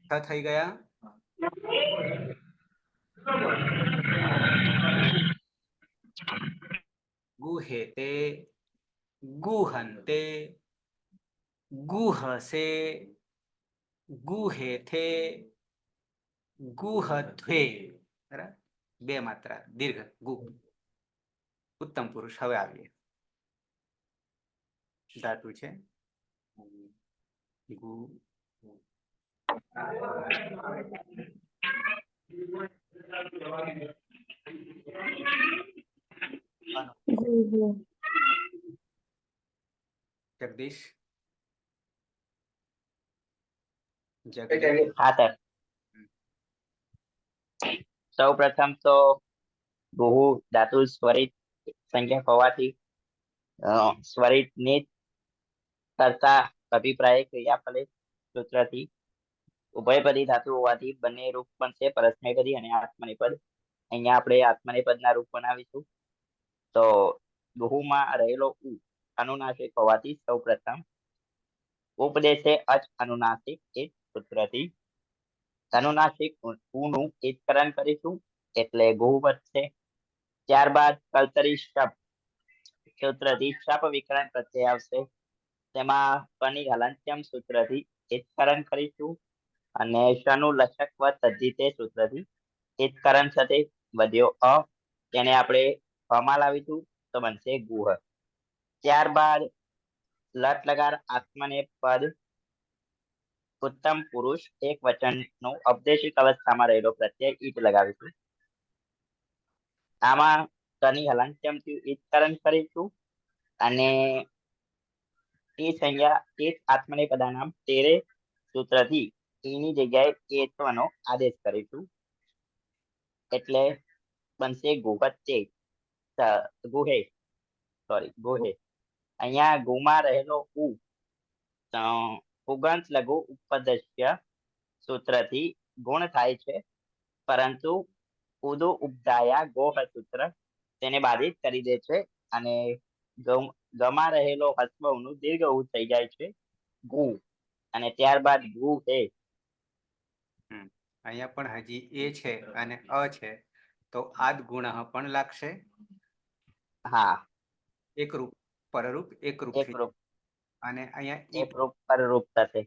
થઈ ગયા. ગુહેતે, ગુહંતે, ગુહસે, ગુહેથે, ગુહધ્વે. બરાબર. બે માત્રા દીર્ઘ ગુ. ઉત્તમ પુરુષ. હવે આવીએ. ધાતુ છે ગુ જગદીશ. જગદીશ. હા સર. સૌ પ્રથમ તો બહુ ધાતુ સ્વરિત સંખ્યા હોવાથી સ્વરિતની કરતા અભિપ્રાય ક્રિયાફલે સૂત્રથી ઉભયપદી ધાતુ હોવાથી બંને રૂપ પણ છે, પરસ્મયપદી અને આત્મનેપદ. અહીંયા આપણે આત્મનેપદના રૂપ બનાવીશું. તો બહુમાં રહેલો ઉ અનુનાસિક હોવાથી સૌ પ્રથમ ઉપદેશે અચ અનુનાસિક એ સૂત્રથી અનુનાસિક ઉનું એકકરણ કરીશું એટલે બહુવચન છે. ત્યારબાદ કલ્તરી શબ્દ સૂત્રથી શપ વિકરણ પ્રત્યય આવશે. તેમાં પની હલંત્યમ સૂત્રથી એકકરણ કરીશું અને શનું લક્ષક તદ્ધિતે સૂત્રથી એકકરણ સાથે વધ્યો અ તેને આપણે માં લાવીશું તો બનશે ગુહ. ત્યારબાદ લટ લગાર આત્મને પદ ઉત્તમ પુરુષ એક વચન નો અપદેશિક અવસ્થામાં રહેલો પ્રત્યય ઈટ લગાવીશું. આમાં કની હલંત્યમથી ઈત્કરણ કરીશું અને તે સંજ્ઞા તે જ આત્મનેપદાનામ તેરે સૂત્રથી એની જગ્યાએ એત્વનો આદેશ કરીશું એટલે બનશે ગુહત્તે ગુહે ગુહે. અહીંયા ગુમાં રહેલો ઉ પુગંત લઘુ ઉપદશ્ય સૂત્રથી ગુણ થાય છે, પરંતુ ઉદુ ઉપધાયા ગોહ સૂત્ર તેને બાધિત કરી દે છે અને ગમાં રહેલો હસ્વનું દીર્ઘ ઉ થઈ જાય છે ગુ, અને ત્યારબાદ ગુ હે. અહીંયા પણ હજી એ છે અને અ છે તો આદ ગુણ પણ લાગશે. હા, એકરૂપ પરરૂપ એકરૂપ થઈ એકરૂપ અને અહીંયા એકરૂપ પરરૂપ થશે.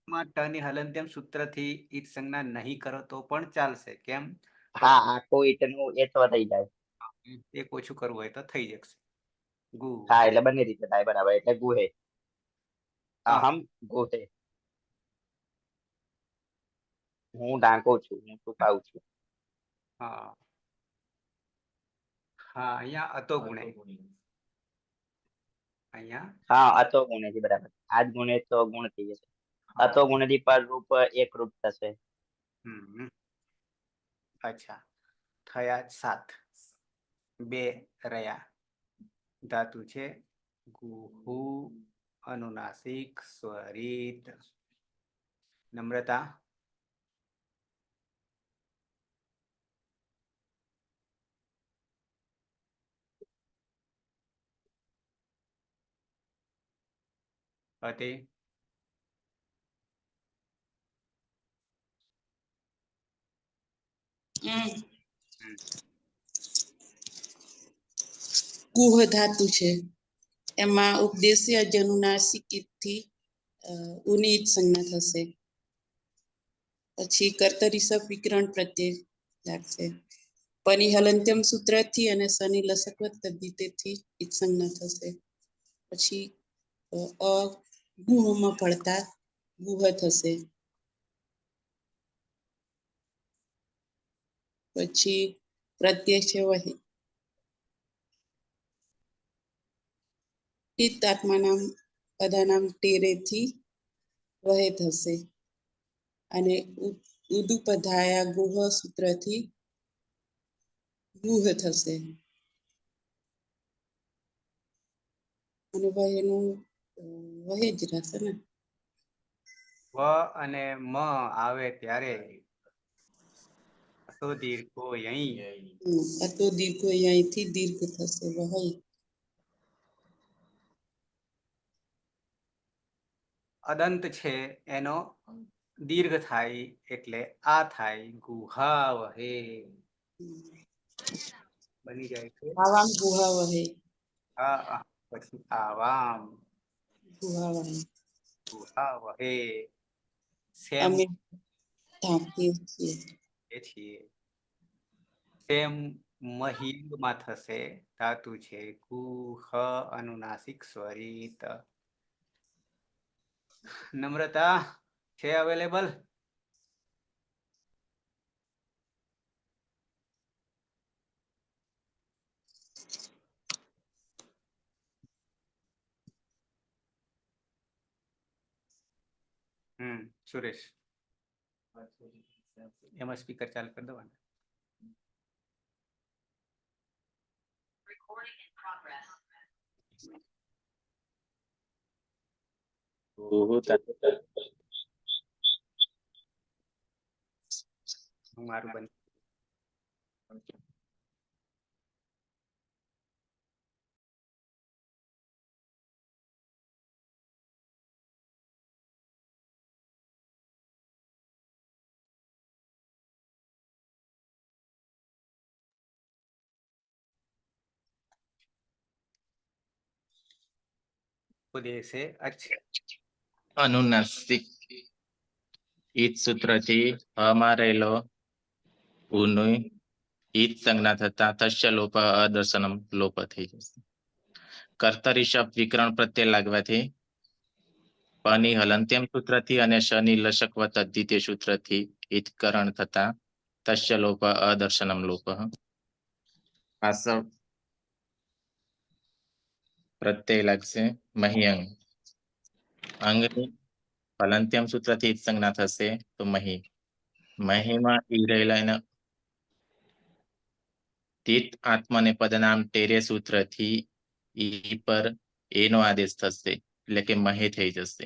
માં ટ ની હલંત્યમ સૂત્રથી ઈટ સંજ્ઞા નહીં કરો તો પણ ચાલશે. કેમ? હા, આખું ઈટનું એત્વ થઈ જાય. એક ઓછું કરવું હોય તો થઈ જશે. ગુ હા, એટલે બંને રીતે થાય બરાબર. એટલે ગુહે, અહમ ગુહે, હું ડાંકો છું, હું છુપાઉં છું. હા હા, અહીંયા અતો ગુણે, અહીંયા હા, અતો ગુણેથી બરાબર. આજ ગુણે તો ગુણ થઈ જશે. અતો ગુણથી પર રૂપ એકરૂપ થશે. અચ્છા, થયા 7. 2 રહ્યા. ધાતુ છે ગુહુ, અનુનાસિક, સ્વરિત. નમ્રતા. અતે ગુહ ધાતુ છે, એમાં ઉપદેશી અનુનાસિક થી ઉની સંજ્ઞા થશે. પછી કર્તરી સપ વિકરણ પ્રત્યે લાગશે. પની હલંત્યમ સૂત્રથી અને શનિ લસકવત તદ્ધિતેથી ઈત સંજ્ઞા થશે. પછી ગુહમાં પડતા ગુહ થશે. પછી પ્રત્યય છે વહી. ઈત આત્માનામ પદાનામ ટેરેથી વહે થશે અને ઉદુપધાયા ગુહ સૂત્રથી ગુહ થશે. અને વહેનું વહે જ રહેશે ને. વ અને મ આવે ત્યારે અતો દીર્ઘો યઈ. અતો દીર્ઘો અહીંથી દીર્ઘ થશે વહય. અદંત છે એનો દીર્ઘ થાય એટલે આ થાય ગુહા વહે બની જાય છે. આવામ ગુહા વહે. હા, પછી આવામ ગુહા વહે. ગુહા વહે. સેમ અમે ઢાંકીએ છીએ. છીએ. સેમ મહિમાં થશે. ધાતુ છે ગુહ, અનુનાસિક, સ્વરિત. નમ્રતા છે અવેલેબલ? સુરેશ એમાં સ્પીકર ચાલુ કરી દો. મારું બંધ. ઉપદેશે અનુનાસિક ઈત સૂત્રથી હમાં રહેલો ઉનું ઈત સંજ્ઞા થતા તસ્ય લોપ અદર્શનમ લોપ થઈ જશે. કર્તરી શબ્દ વિકરણ પ્રત્યે લાગવાથી પની હલંત્યમ સૂત્રથી અને શની લશકવ તદ્ધિતે સૂત્રથી ઈતકરણ થતા તસ્ય લોપ અદર્શનમ લોપ. આસવ પ્રત્યય લાગશે મહિયંગ. અંગની હલંત્યમ સૂત્રથી ઈત સંજ્ઞા થશે તો મહી. મહીમાં ઈ રહેલા એના તીત આત્મને પદનામ ટેરે સૂત્રથી ઈ પર એનો આદેશ થશે એટલે કે મહે થઈ જશે.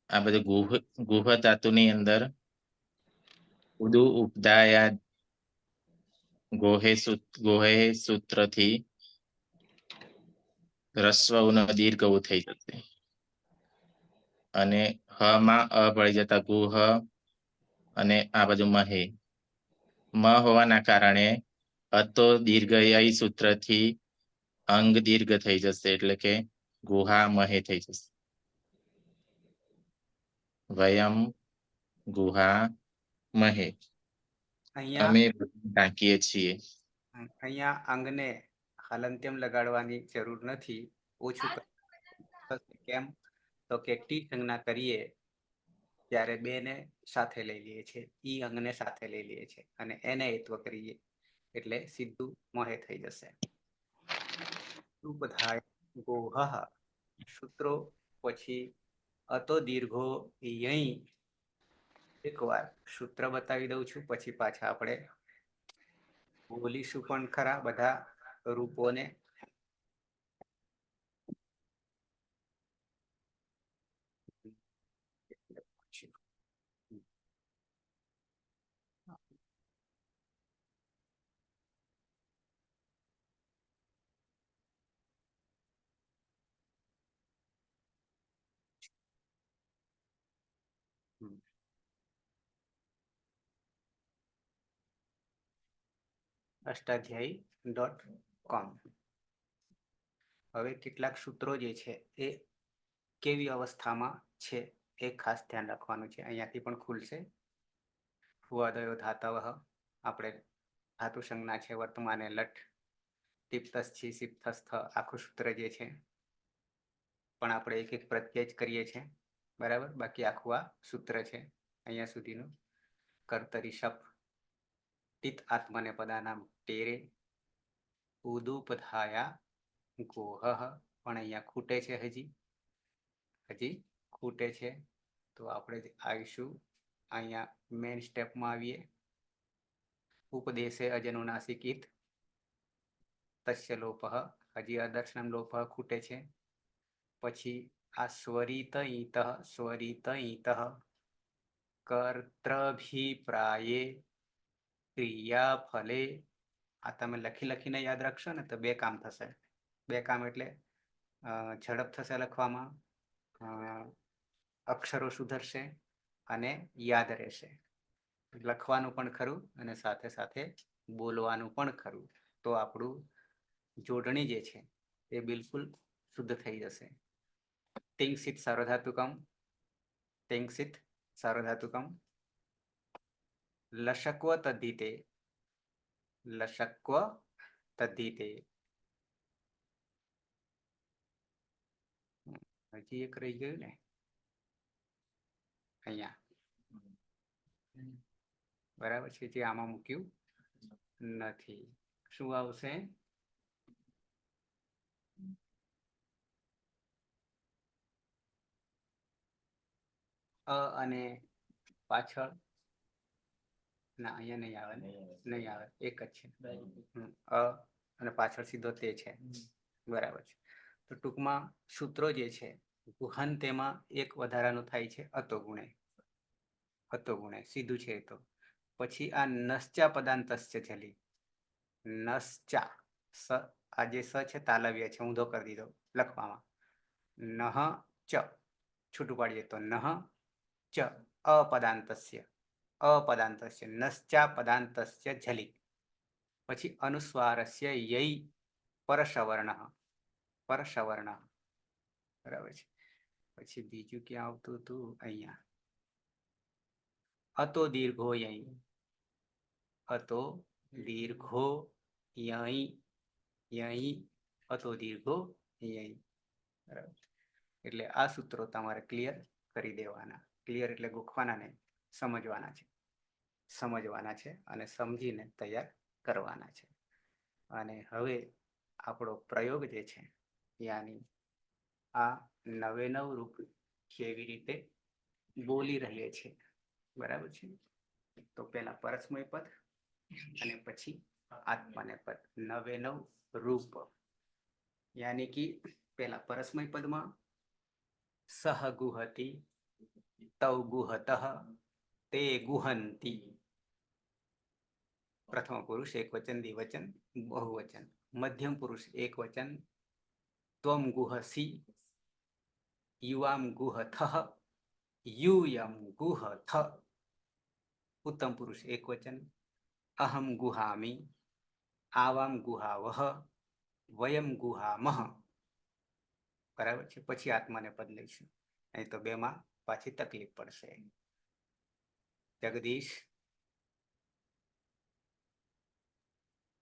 આ બધું ગુહ ધાતુની અંદર ઉદુ ઉપદાયા ગોહે સૂત્રથી રસ્વ નો દીર્ઘ ઉ થઈ જશે અને હ માં અ ભળી જતા ગુહ અને આ બાજુ મહે. મ હોવાના કારણે અતો દીર્ઘ સૂત્રથી અંગ દીર્ઘ થઈ જશે એટલે કે ગુહા મહે થઈ જશે. વયમ ગુહા મહે અહીંયા અમે ટાંકીએ છીએ. અહીંયા અંગને હલંત્યમ લગાડવાની જરૂર નથી, ઓછું કેમ તો કે ટી સંજ્ઞા કરીએ ત્યારે બે ને સાથે લઈ લઈએ છીએ, ઈ અંગને સાથે લઈ લઈએ છીએ અને એને એત્વ કરીએ એટલે સીધું મોહે થઈ જશે. ઉપધાય ગોહ સૂત્રો પછી અતો દીર્ઘો યઈ. એકવાર સૂત્ર બતાવી દઉં છું પછી પાછા આપણે બોલીશું પણ ખરા બધા રૂપોને. અષ્ટાધ્યાયી.com. હવે કેટલાક સૂત્રો જે છે એ કેવી અવસ્થામાં છે એ ખાસ ધ્યાન રાખવાનું છે. અહીંયાથી પણ ખુલશે. ભુવાદયો ધાતવ આપણે ધાતુ સંજ્ઞા છે વર્તમાને લટ ટીપ્તસ્છી સિપ્તસ્થ આખું સૂત્ર જે છે પણ આપણે એક એક પ્રત્યય જ કરીએ છીએ બરાબર. બાકી આખું આ સૂત્ર છે અહીંયા સુધીનું. કર્તરી શપ તિત આત્મને પદાનામ ટેરે ઉદુપધાયા ગોહ પણ અહીંયા ખૂટે છે, હજી ખૂટે છે. તો આપણે આવીશું અહીંયા મેઇન સ્ટેપમાં આવીએ. ઉપદેશે અજનુનાસિક ઈત તસ્ય લોપ, હજી અદર્શનમ લોપ ખૂટે છે. પછી આ સ્વરિત ઈત કર્તૃભિપ્રાયે ક્રિયા ફલે. આ તમે લખીને યાદ રાખશો ને તો બે કામ થશે. બે કામ એટલે ઝડપ થશે લખવામાં, અક્ષરો સુધરશે અને યાદ રહેશે. લખવાનું પણ ખરું અને સાથે સાથે બોલવાનું પણ ખરું. તો આપણું જોડણી જે છે એ બિલકુલ શુદ્ધ થઈ જશે. તિંગસિત સાર્વધાતુકમ, તિંગસિત સાર્વધાતુકમ, લશક્વ તદ્ધિતે, લશક્વ તદ્ધિતે. હજી એક રહી ગયું ને અહીંયા, બરાબર છે, જે આમાં મૂક્યું નથી. શું આવશે? અ અને પાછળ ના અહીંયા નહીં આવે, નહીં આવે, એક જ છે. અ અને પાછળ સીધો તે છે, બરાબર છે. તો ટૂંકમાં સૂત્રો જે છે ગુહન તેમાં એક વધારાનું થાય છે અતો ગુણે, અતો ગુણે સીધું છે. તો પછી આ નશ્ચા પદાંતસ્ય છેલી નશ્ચા સ, આ જે સ છે તાલવ્ય છે, ઊંધો કરી દીધો લખવામાં. નહ ચ છૂટું પાડીએ તો નહ ચ અપદાંતસ્ય, અપદાંતસ્ય નશ્ચા પદાંતસ્ય ઝલી. પછી અનુસ્વારસ્ય યઈ પરસવર્ણ, પરસવર્ણ, બરાબર છે. પછી બીજું ક્યાં આવતું હતું? અહીંયા અતો દીર્ઘો યઈ, અતો દીર્ઘો યઈ, યઈ અતો દીર્ઘો યઈ, બરાબર. એટલે આ સૂત્રો તમારે ક્લિયર કરી દેવાના. ક્લિયર એટલે ગોખવાના નહીં, સમજવાના છે, સમજવાના છે અને સમજીને તૈયાર કરવાના છે. અને હવે આપણો પ્રયોગ જે છે યાની આ નવે નવ રૂપ કેવી રીતે બોલી રહીએ છે, બરાબર છે. તો પહેલા પરસ્મય પદ અને પછી આત્માને પદ, નવે નવ રૂપ. યાની કે પહેલા પરસ્મય પદમાં સહ ગુહતી, તૌ ગુહતઃ, તે ગુહંતી. પ્રથમ પુરુષ એક વચન, દ્વિવચન, બહુવચન. મધ્યમ પુરુષ એક વચન, ત્વમ ગુહસી, યુવામ ગુહથઃ, યુયમ ગુહથ. ઉત્તમ પુરુષ એક વચન, અહમ ગુહામી, આવામ ગુહાવહ, વયમ ગુહામહ. બરાબર છે. પછી આત્માને પદ લઈશું, નહીં તો બેમાં પાછી તકલીફ પડશે. જગદીશ.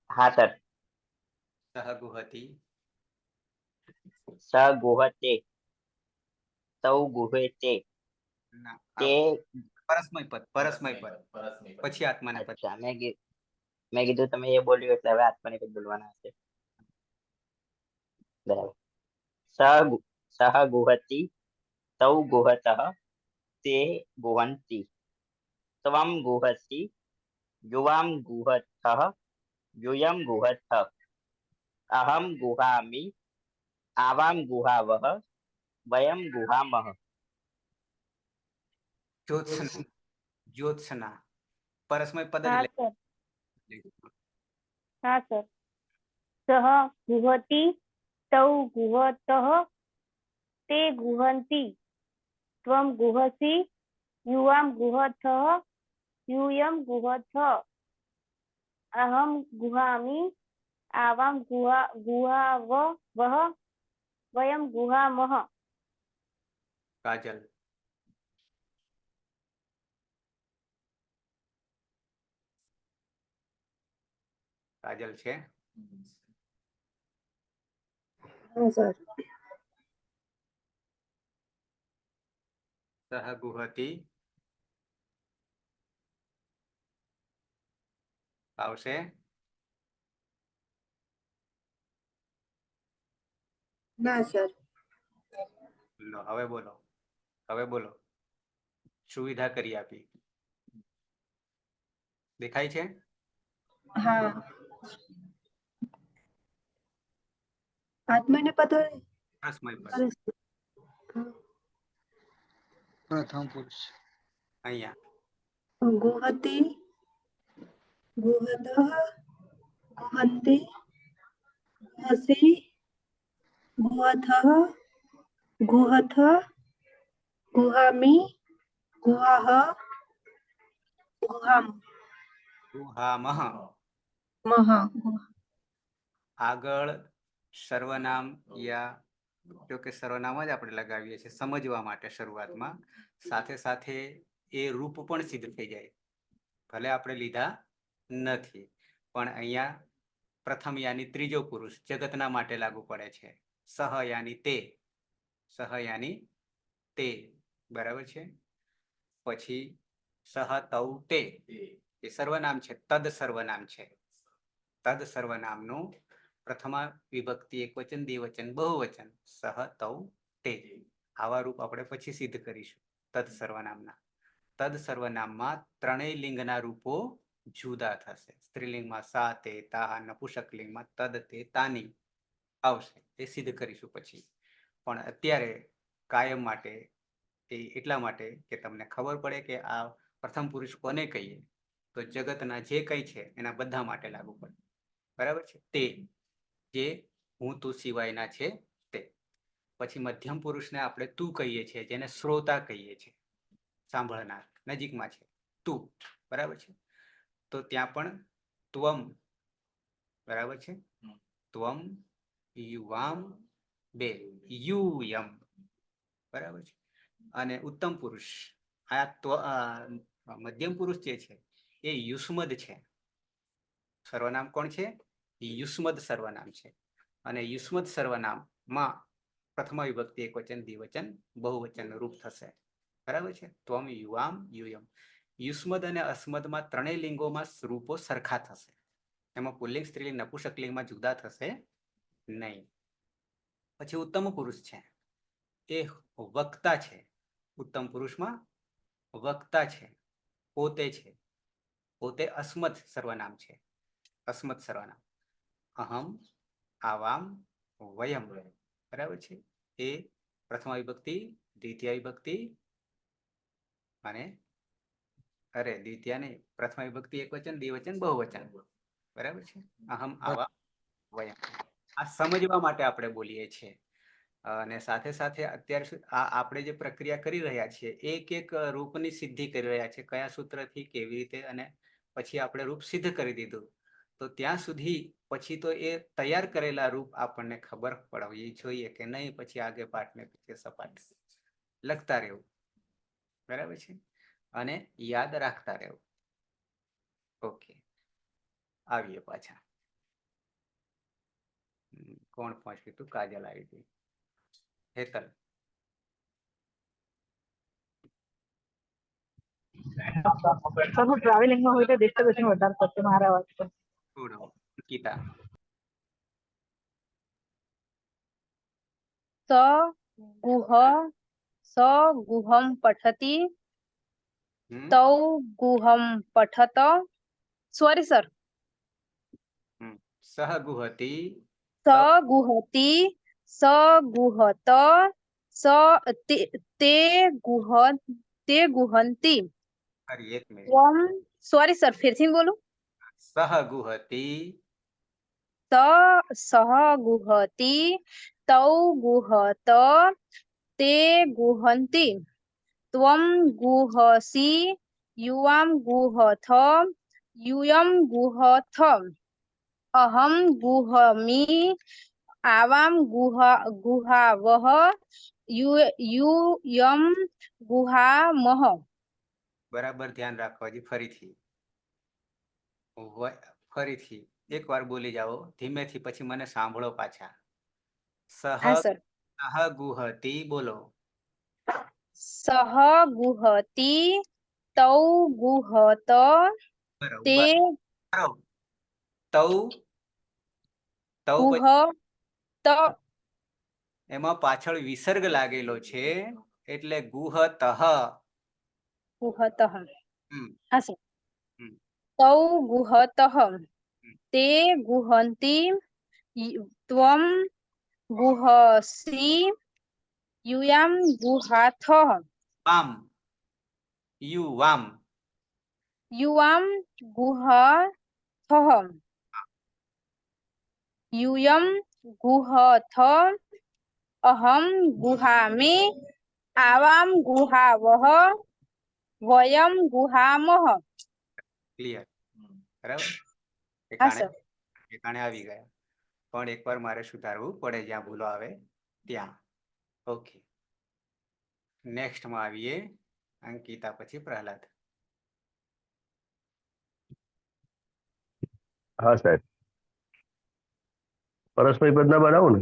હા સર. સહગુહતી, સ ગુહતે, તૌ ગુહેતે, ના, તે. પરસ્મય પદ, પરસ્મય પદ, પછી આત્માને પદ. અચ્છા, મેં કીધું તમે એ બોલ્યું એટલે હવે આત્માને પદ બોલવાના હશે. બરાબર. સહ ગુહતી, તૌ ગુહતઃ, તે ગુહંતી, ત્વમ ગુહસી, યુવામ ગુહથઃ, યુયમ ગુહથ, અહમ ગુહામિ, આવામ ગુહાવહ, વયમ ગુહામહ. જ્યોત્સના, જ્યોત્સના. પરસ્મય પદ જ હા લઈ. સર. હા સર. સહ ગુહતી, તૌ ગુહતઃ, તે ગુહંતી, ત્વમ ગુહસી, યુવામ ગુહથઃ, યુયમ ગુહથ, અહમ ગુહામિ, આવામ ગુહાવહ, વયમ ગુહામહ. કાજલ. કાજલ છે. હા સર. સહગુહતી આવશે. ના સર. લો, હવે બોલો, હવે બોલો. સુવિધા કરી આપી. દેખાય છે? હા. આત્માને પદ પરસ્મય પદ પ્રથમ પુરુષ. અહીંયા ગુહતી, ગુહતઃ, ગુહંતી, ગુહસી, ગુહથઃ, ગુહથ, ગુહામિ, ગુહાહ, ગુહામ, ગુહામહ. મહ. આગળ સર્વનામ યા જો કે સર્વનામ જ આપણે લગાવીએ છીએ સમજવા માટે શરૂઆતમાં. સાથે સાથે એ રૂપ પણ સિદ્ધ થઈ જાય, ભલે આપણે લીધા નથી, પણ અહીંયા પ્રથમ યાની ત્રીજો પુરુષ જગતના માટે લાગુ પડે છે. સહ યાની તે, સહ યાની તે, બરાબર છે. પછી સહ તૌ તે એ સર્વનામ છે, તદ સર્વનામ છે. તદ સર્વનામનું પ્રથમા વિભક્તિ એકવચન, દ્વિવચન, બહુવચન. સહ તૌ તે આવા રૂપ આપણે પછી સિદ્ધ કરીશું તદ સર્વનામના. તદ સર્વનામમાં ત્રણેય લિંગના રૂપો જુદા થશે. સ્ત્રીલિંગમાં સા, તે, તા, નપુંસકલિંગમાં તદ, તે, તાની આવશે. એ સિદ્ધ કરીશું પછી. પણ અત્યારે કાયમ માટે એટલા માટે કે તમને ખબર પડે કે આ પ્રથમ પુરુષ કોને કહીએ, તો જગતના જે કંઈ છે એના બધા માટે લાગુ પડે. બરાબર છે. તે જે હું તું સિવાયના છે તે. પછી મધ્યમ પુરુષને આપણે તું કહીએ છીએ, જેને શ્રોતા કહીએ છીએ, સાંભળનાર, નજીકમાં છે તું. બરાબર છે. તો ત્યાં પણ ત્વમ, બરાબર છે. ત્વમ, યુવામ, બે, યુયમ, બરાબર છે. અને ઉત્તમ પુરુષ મધ્યમ પુરુષ જે છે એ યુષ્મદ છે. સર્વનામ કોણ છે? યુષ્મદ સર્વનામ છે. અને યુષ્મદ સર્વનામમાં પ્રથમ વિભક્તિ એકવચન, દ્વિવચન, બહુવચન રૂપ થશે. બરાબર છે. ત્વમ, યુવામ, યુયમ. યુષ્મદ અને અસ્મદમાં ત્રણેય લિંગોમાં રૂપો સરખા થશે. એમાં પુલ્લિંગ સ્ત્રીલિંગ નપુંસકલિંગમાં જુદા થશે નહીં. પછી ઉત્તમ પુરુષ છે, એ વક્તા છે. ઉત્તમ પુરુષમાં વક્તા છે, પોતે છે. પોતે અસ્મત સર્વનામ છે. અસ્મત સર્વનામ અહમ, આવામ, વયમ, બરાબર છે. એ પ્રથમા વિભક્તિ, દ્વિતીય વિભક્તિ અને દ્વિતીય નહીં, પ્રથમા વિભક્તિ એકવચન, દ્વિવચન, બહુવચન, બરાબર છે. અહમ, આવામ, વયમ. આ સમજવા માટે આપણે બોલીએ છીએ. અને સાથે સાથે અત્યાર સુધી આપણે જે પ્રક્રિયા કરી રહ્યા છીએ, એક એક રૂપની સિદ્ધિ કરી રહ્યા છે, કયા સૂત્રથી કેવી રીતે, અને પછી આપણે રૂપ સિદ્ધ કરી દીધું. તો ત્યાં સુધી પછી તો એ તૈયાર કરેલા રૂપ આપણને ખબર પડવી જોઈએ કે નહીં. પછી આગળ પાઠને પીછે સપાટ લખતા રહેવું, બરાબર છે, અને યાદ રાખતા રહેવું. ઓકે, આવીએ પાછા. કોણ પહોંચ્યું તું? કાજલ આવી હતી. હેતલ. સર હું ટ્રાવેલિંગમાં હોય તો ડિસ્ટર્બન્સ વધારે થશે મારા અવાજ પર. ગીતા. ગુહમ પઠતિ, તૌ ગુહમ પઠત. Sorry sir. સહગુહતી, સગુહતી, સગુહત, તે ગુહંતી. એક મિનિટ. સોરી સર, ફિરથી બોલું. સહગુહતી, સહગુહતી, તૌ ગુહત, તે ગુહંતી. ત્વમ ગુહસી, યુવામ ગુહથ, યુયમ ગુહથ. અહમ ગુહમી, આવામ ગુહાવહ, યુયમ ગુહામહ. બરાબર ધ્યાન રાખો. હજી ફરીથી એકવાર બોલી જાઓ ધીમેથી, પછી મને સાંભળો પાછા. સહગુહતી બોલો. સહગુહતી, તૌ ગુહત, તે ગુહત. એમાં પાછળ વિસર્ગ લાગેલો છે, એટલે ગુહતઃ. ગુહતઃ. હા સર. તૌ ગુહતઃ, તે ગુહંતી, ત્વમ ગુહસી, યુયામ ગુહાથ. યુવામ ગુહાથ, યુયમ ગુહથ, અહમ ગુહામિ, આવામ ગુહાવહ, વયમ ગુહામહ. ક્લિયર? બરાબર. ઠેકાણે આવી ગયા. પણ એકવાર મારે સુધારવું પડે જ્યાં ભૂલો આવે ત્યાં. ઓકે, નેક્સ્ટમાં આવીએ. અંકિતા પછી પ્રહલાદ. હા સાહેબ, પરસ્મય પદના બનાવું ને?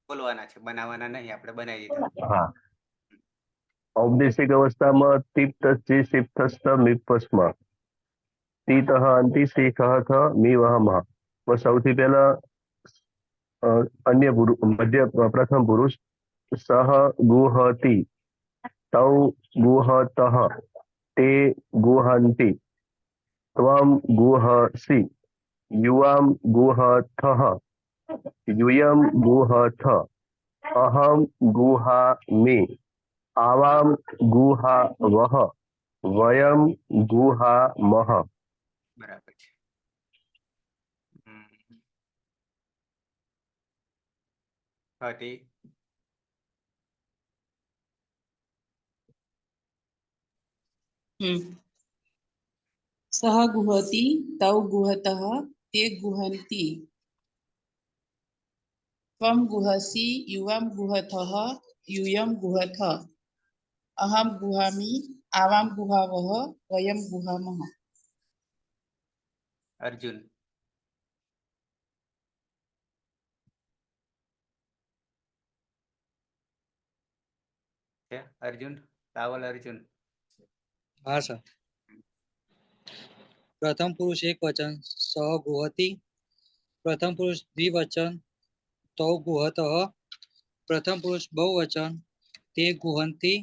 બોલવાના છે, બનાવવાના નહીં. આપણે બનાવી દીધા. હા. ઔપદેશિક અવસ્થામાં તિપ્ત ચિપ્તસ્થ મિપસ્મ તિતઃ અંતિ શેખઃ મિવહમઃ. સૌથી પહેલા પ્રથમ પુરુષ સહ ગુહતી, તૌ ગુહતઃ, તે ગુહંતિ, ત્વમ ગુહસી, યુવામ ગુહથઃ, યુયમ ગુહથ, અહમ ગુહામિ, આવામ ગુહાવહ, વયમ ગુહામહ. બરાબર છે. સહ ગુહતી, તૌ ગુહતઃ, તે ગુહંતી, ત્વમ ગુહસી, યુવામ ગુહથઃ, યુયમ ગુહથ, અહમ ગુહામિ, આવામ ગુહાવહ, વયમ ગુહામહ. અર્જુન. અર્જુન, રાવલ અર્જુન. હા સર. પ્રથમ પુરુષ એક વચન સહ ગુહતી. પ્રથમ પુરુષ દ્વિવચન તૌ ગુહતઃ. પ્રથમ પુરુષ બહુવચન તે ગુહંતી.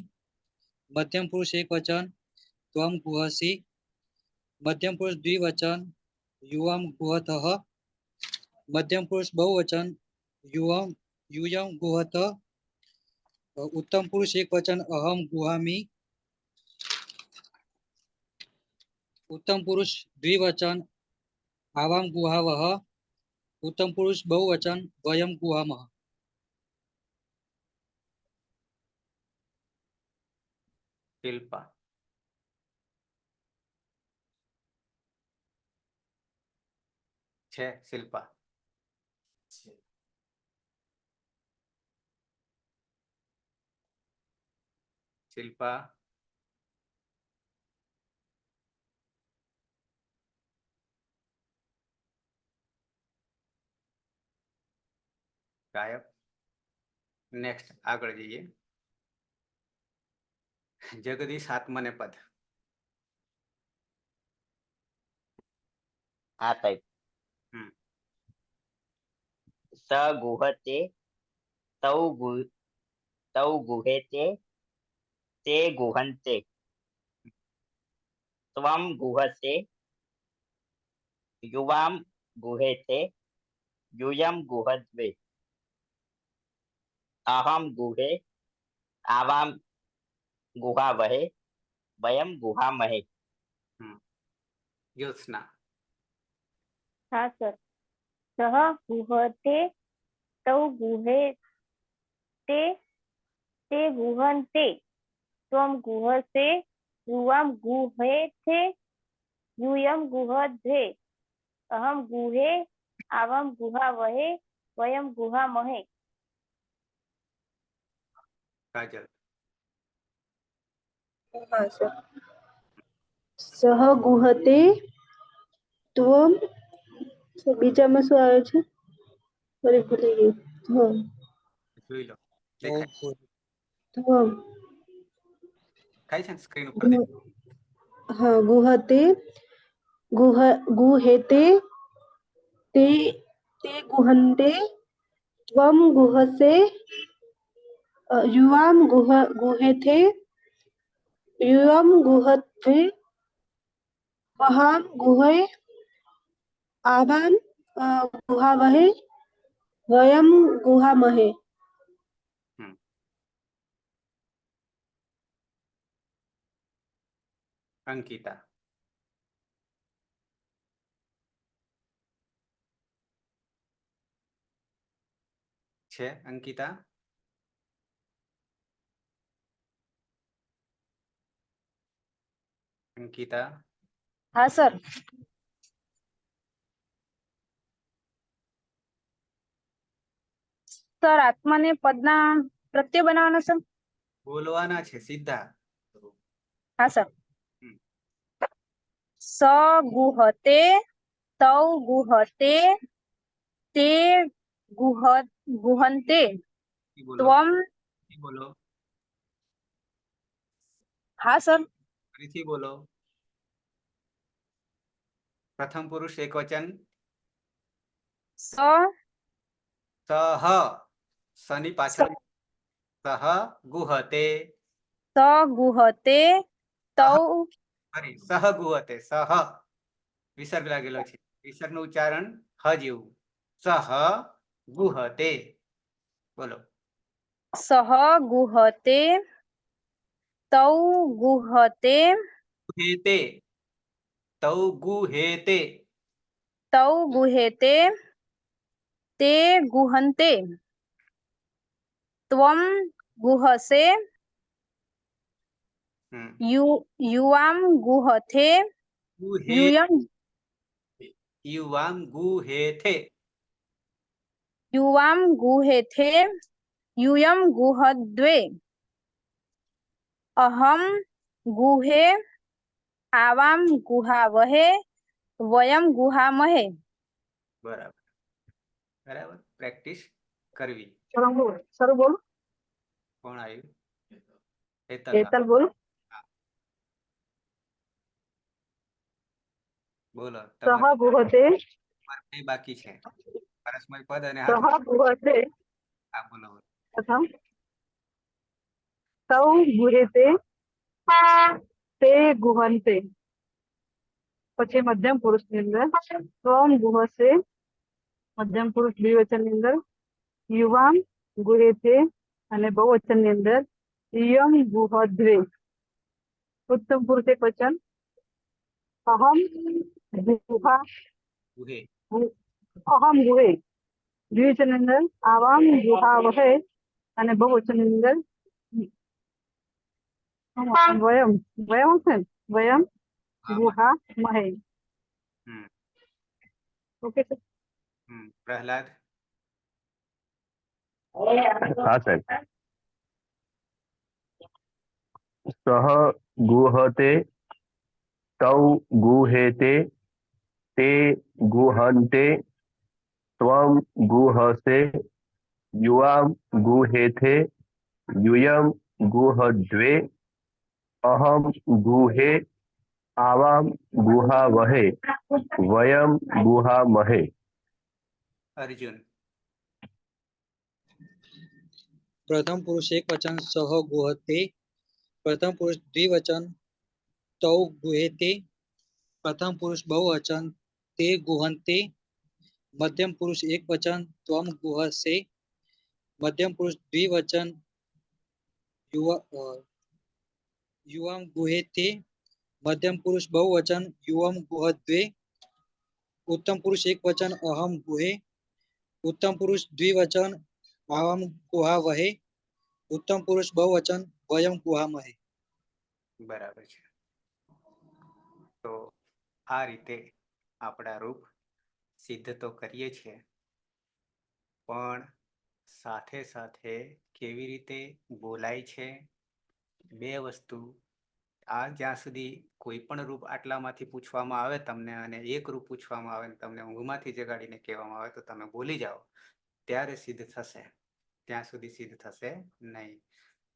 મધ્યમ પુરુષ એક વચન ત્વમ ગુહસી. મધ્યમ પુરુષ દ્વિવચન યુવમ ગુહતઃ. મધ્યમ પુરુષ બહુવચન યુયમ ગુહત. ઉત્તમ પુરુષ એક વચન અહમ ગુહામી. ઉત્તમ પુરુષ દ્વિવચન આવામ ગુહાવહ. ઉત્તમ પુરુષ બહુવચન વયમ ગુહામહ. શિલ્પા. છે શિલ્પા. શિલ્પા. ગાયબ. નેક્સ્ટ આગળ જઈએ. જગદીશ આત્મને પદ. હા સાહેબ. હમ. સ ગુહતે તૌ ગુહેતે તે ગુહંતે. ત્વમ ગુહસે યુવામ ગુહેતે યુયમ ગુહદ્વે. અહમ ગુહે આવામ ગુહાવહે વયમ ગુહામહે. જ્યોત્સના. હા સર. સહ ગુહતે તૌ ગુહેતે તે ગુહંતે. ત્વમ ગુહસે યુવામ ગુહેતે યુયમ ગુહદ્વે. અહમ ગુહે આવામ ગુહાવહે વયમ ગુહામહે. કાજલ. હા સર. સહ ગુહતે ત્વમ. બીજામાં શું આવે છે? ફરી ભૂલી ગઈ. જોઈ લો. તૌ દેખાય ત્વમ થાય છે ને સ્ક્રીન ઉપર દેખાય. હા ગુહતે ગુહેતે તે ગુહંતે ત્વમ ગુહસે યુવામ ગુહેતે યુયમ ગુહદ્વે. વહામ ગુહે આવામ ગુહાવહે વયમ ગુહામહે. અંકિતા. છે અંકિતા. અંકિતા. હા સર. સર આત્માને પદના પ્રત્યય બનાવવાના સર. બોલવાના છે સીધા. હા સર. હમ. સ ગુહતે તૌ ગુહતે તે ગુહંતે બોલો ત્વમ. બોલો. હા સર. ફરીથી બોલો. પ્રથમ પુરુષ એક વચન સ સહ. સની પાછળ સહ ગુહતે. સ ગુહતે તૌ. ફરી સહ ગુહતે. સહ વિસર્ગ લાગેલો છે. વિસર્ગ નું ઉચ્ચારણ હ જેવું. સહ ગુહતે. બોલો. સહ ગુહતે તૌ ગુહતે ગુહેતે. તૌ ગુહેતે. તૌ ગુહેતે તે ગુહંતે ત્વમ ગુહસે યુવામ ગુહથે ગુહે યુયમ યુવામ ગુહેથે. યુવામ ગુહેથે યુયમ ગુહદ્વે. અહમ ગુહે આવામ ગુહાવહે વયમ ગુહામહે. બરાબર. બરાબર પ્રેક્ટિસ કરવી. સર બોલ. કોણ આવ્યું? હેતલ બોલ. બોલો સહ તમારે ગુહતે બે બાકી છે, પરસ્મય પદ અને સહ ગુહતે હા બોલો બોલો. પ્રથમ તૌ ગુહેતે તે ગુહંતે, પછી મધ્યમ પુરુષ ની અંદર ત્વમ ગુહસે, મધ્યમ પુરુષ દ્વિવચન ની અંદર યુવામ ગુહેતે, અને બહુવચન ની અંદર યમ ગુહદ્વે. ઉત્તમ પુરુષ એક વચન અહમ ગુહા ગુહે અહમ ગુહે, દ્વિવચન ની અંદર આવામ ગુહા વહે, અને બહુવચન ની અંદર વયમ વયમ છે ને વયમ ગુહા મહે. હમ ઓકે સર. પ્રહલાદ હા સાહેબ. સહ ગુહતે તૌ ગુહેતે તે ગુહન્તે ત્વમ ગુહસે યુવામ ગુહેથે યુયમ ગુહદ્વે અહમ ગુહે આવામ ગુહાવહે વયમ ગુહામહે. અર્જુન પ્રથમ પુરુષ એક વચન સહ ગુહતે, પ્રથમ પુરુષ દ્વિવચન તૌ ગુહેતે, પ્રથમ પુરુષ બહુવચન તે ગુહંતે, મધ્યમ પુરુષ એક વચન ત્વમ ગુહસે, મધ્યમ પુરુષ દ્વિવચન યુવામ ગુહેતે, મધ્યમ પુરુષ બહુવચન યુવમ ગુહદ્વે, ઉત્તમ પુરુષ એક વચન અહમ ગુહે, ઉત્તમ પુરુષ દ્વિવચન આવામ ગુહા વહે, ઉત્તમ પુરુષ બહુવચન વયમ ગુહામહે. બરાબર છે. તો આ રીતે આપણા રૂપ સિદ્ધ તો કરીએ છીએ, પણ સાથે સાથે કેવી રીતે બોલાય છે બે વસ્તુ. આ જ્યાં સુધી કોઈ પણ રૂપ આટલામાંથી પૂછવામાં આવે તમને, અને એક રૂપ પૂછવામાં આવે તમને ઊંઘમાંથી જગાડીને કહેવામાં આવે તો તમે બોલી જાઓ, ત્યારે સિદ્ધ થશે. ત્યાં સુધી સિદ્ધ થશે નહીં.